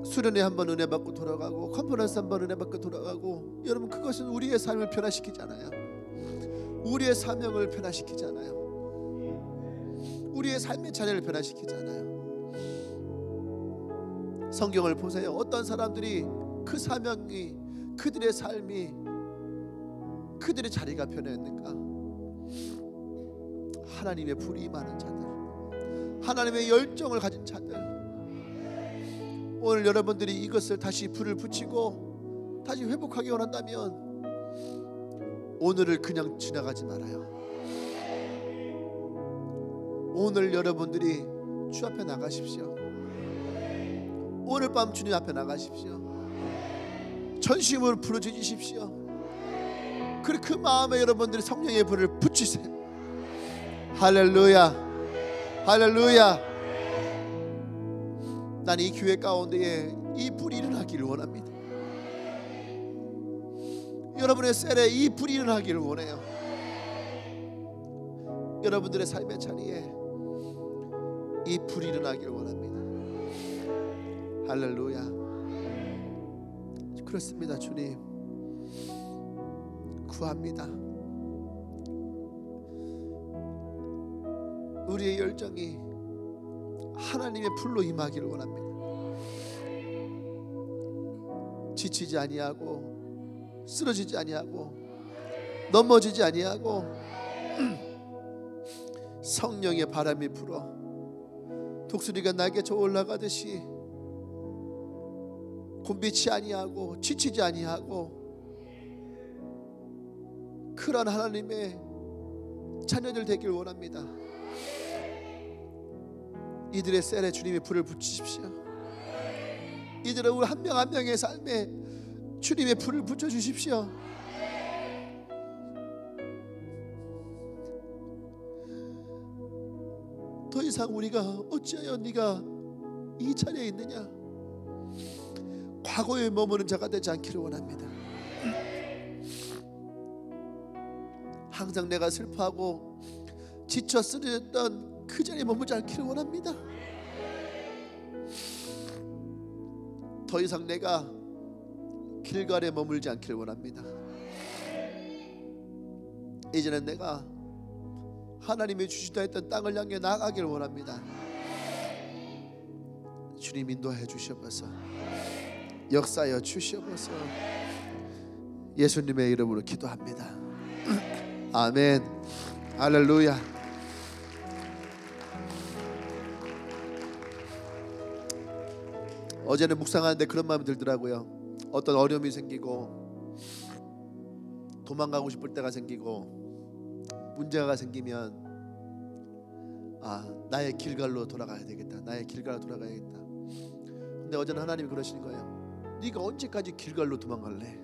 수련회 한번 은혜 받고 돌아가고, 컨퍼런스 한번 은혜 받고 돌아가고, 여러분 그것은 우리의 삶을 변화시키잖아요. 우리의 사명을 변화시키잖아요. 우리의 삶의 자리를 변화시키잖아요. 성경을 보세요. 어떤 사람들이 그 사명이, 그들의 삶이, 그들의 자리가 변했는가? 하나님의 불이 임하는 자들, 하나님의 열정을 가진 자들. 오늘 여러분들이 이것을 다시 불을 붙이고 다시 회복하기 원한다면 오늘을 그냥 지나가지 말아요. 오늘 여러분들이 주 앞에 나가십시오. 오늘 밤 주님 앞에 나가십시오. 전심으로 부르짖으십시오. 그리고 그 마음에 여러분들이 성령의 불을 붙이세요. 할렐루야, 할렐루야. 난 이 교회 가운데에 이 불이 일어나기를 원합니다. 여러분의 셀에 이 불이 일어나기를 원해요. 여러분들의 삶의 자리에 이 불이 일어나기를 원합니다. 할렐루야. 그렇습니다. 주님 구합니다. 우리의 열정이 하나님의 불로 임하기를 원합니다. 지치지 아니하고 쓰러지지 아니하고 넘어지지 아니하고 성령의 바람이 불어 독수리가 날개 쳐 올라가듯이 곤비치 아니하고 지치지 아니하고 그런 하나님의 자녀들 되길 원합니다. 이들의 셀에 주님의 불을 붙이십시오. 이들은 우리 한 명 한 명의 삶에 주님의 불을 붙여주십시오. 더 이상 우리가 어찌하여 네가 이 자리에 있느냐, 과거에 머무는 자가 되지 않기를 원합니다. 항상 내가 슬퍼하고 지쳐 쓰러졌던 그 자리에 머물지 않기를 원합니다. 더 이상 내가 길갈에 머물지 않기를 원합니다. 이제는 내가 하나님이 주시다 했던 땅을 향해 나아가기를 원합니다. 주님 인도하여 주시옵소서. 역사하여 주시옵소서. 예수님의 이름으로 기도합니다. 아멘. 할렐루야. 어제는 묵상하는데 그런 마음이 들더라고요. 어떤 어려움이 생기고 도망가고 싶을 때가 생기고 문제가 생기면 나의 길갈로 돌아가야 되겠다. 나의 길갈로 돌아가야겠다. 근데 어제는 하나님이 그러시는 거예요. 네가 언제까지 길갈로 도망갈래?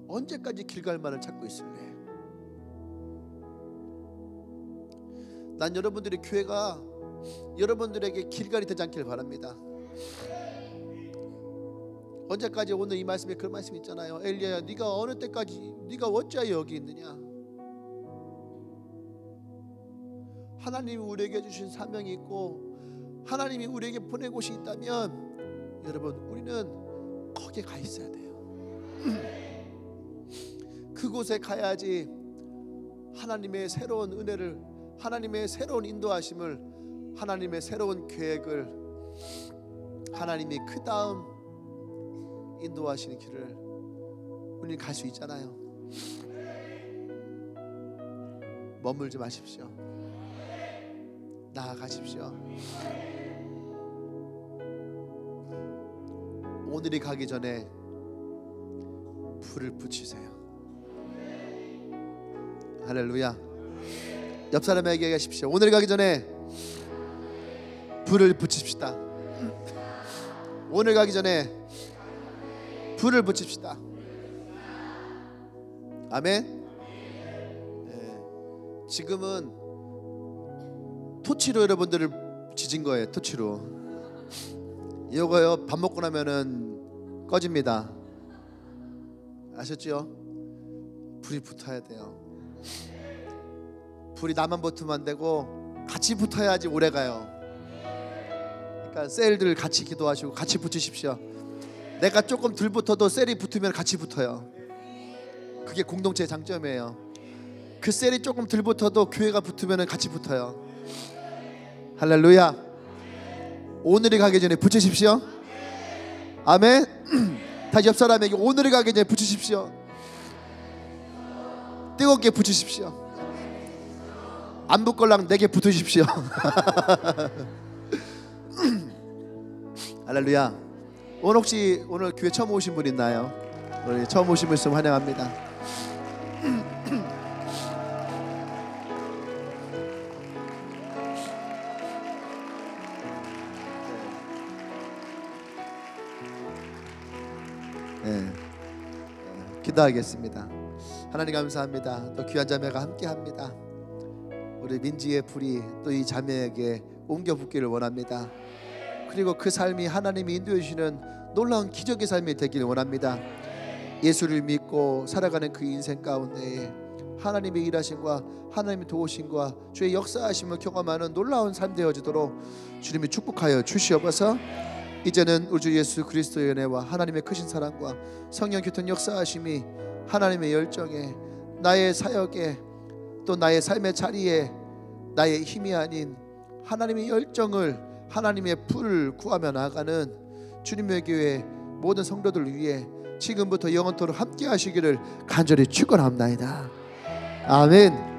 언제까지 길갈만을 찾고 있을래? 난 여러분들의 교회가 여러분들에게 길갈이 되지 않기를 바랍니다. 언제까지, 오늘 이 말씀에 그런 말씀이 있잖아요. 엘리야야, 네가 어느 때까지, 네가 어찌하여 여기 있느냐? 하나님이 우리에게 주신 사명이 있고 하나님이 우리에게 보낸 곳이 있다면 여러분, 우리는 거기에 가 있어야 돼요. 그곳에 가야지 하나님의 새로운 은혜를, 하나님의 새로운 인도하심을, 하나님의 새로운 계획을, 하나님이 그 다음 인도하시는 길을 우리는 갈 수 있잖아요. 머물지 마십시오. 나아가십시오. 오늘이 가기 전에 불을 붙이세요. 할렐루야. 옆 사람에게 얘기하십시오. 오늘 가기 전에 불을 붙입시다. 오늘 가기 전에 불을 붙입시다. 아멘. 네. 지금은 토치로 여러분들을 지진 거예요. 토치로. 이거요, 밥 먹고 나면은 꺼집니다. 아셨죠? 불이 붙어야 돼요. 불이 나만 붙으면 안 되고 같이 붙어야지 오래 가요. 그러니까 셀들 같이 기도하시고 같이 붙이십시오. 내가 조금 덜 붙어도 셀이 붙으면 같이 붙어요. 그게 공동체의 장점이에요. 그 셀이 조금 덜 붙어도 교회가 붙으면 같이 붙어요. 할렐루야. 오늘이 가기 전에 붙이십시오. 아멘. 다시 옆 사람에게 오늘이 가기 전에 붙이십시오. 뜨겁게 붙이십시오. 안 붙걸랑 내게 붙으십시오. 할렐루야. 오늘 혹시 오늘 교회 처음 오신 분 있나요? 오늘 처음 오신 분 있으면 환영합니다. 네. 기도하겠습니다. 하나님 감사합니다. 또 귀한 자매가 함께합니다. 우리 민지의 불이 또 이 자매에게 옮겨 붙기를 원합니다. 그리고 그 삶이 하나님이 인도해 주시는 놀라운 기적의 삶이 되기를 원합니다. 예수를 믿고 살아가는 그 인생 가운데 하나님의 일하심과 하나님의 도우심과 주의 역사하심을 경험하는 놀라운 삶 되어지도록 주님이 축복하여 주시옵소서. 이제는 우리 주 예수 그리스도의 은혜와 하나님의 크신 사랑과 성령 교통 역사하심이 하나님의 열정에, 나의 사역에, 또 나의 삶의 자리에 나의 힘이 아닌 하나님의 열정을, 하나님의 불을 구하며 나아가는 주님의 교회 모든 성도들 위해 지금부터 영원토록 함께 하시기를 간절히 축원합니다. 아멘.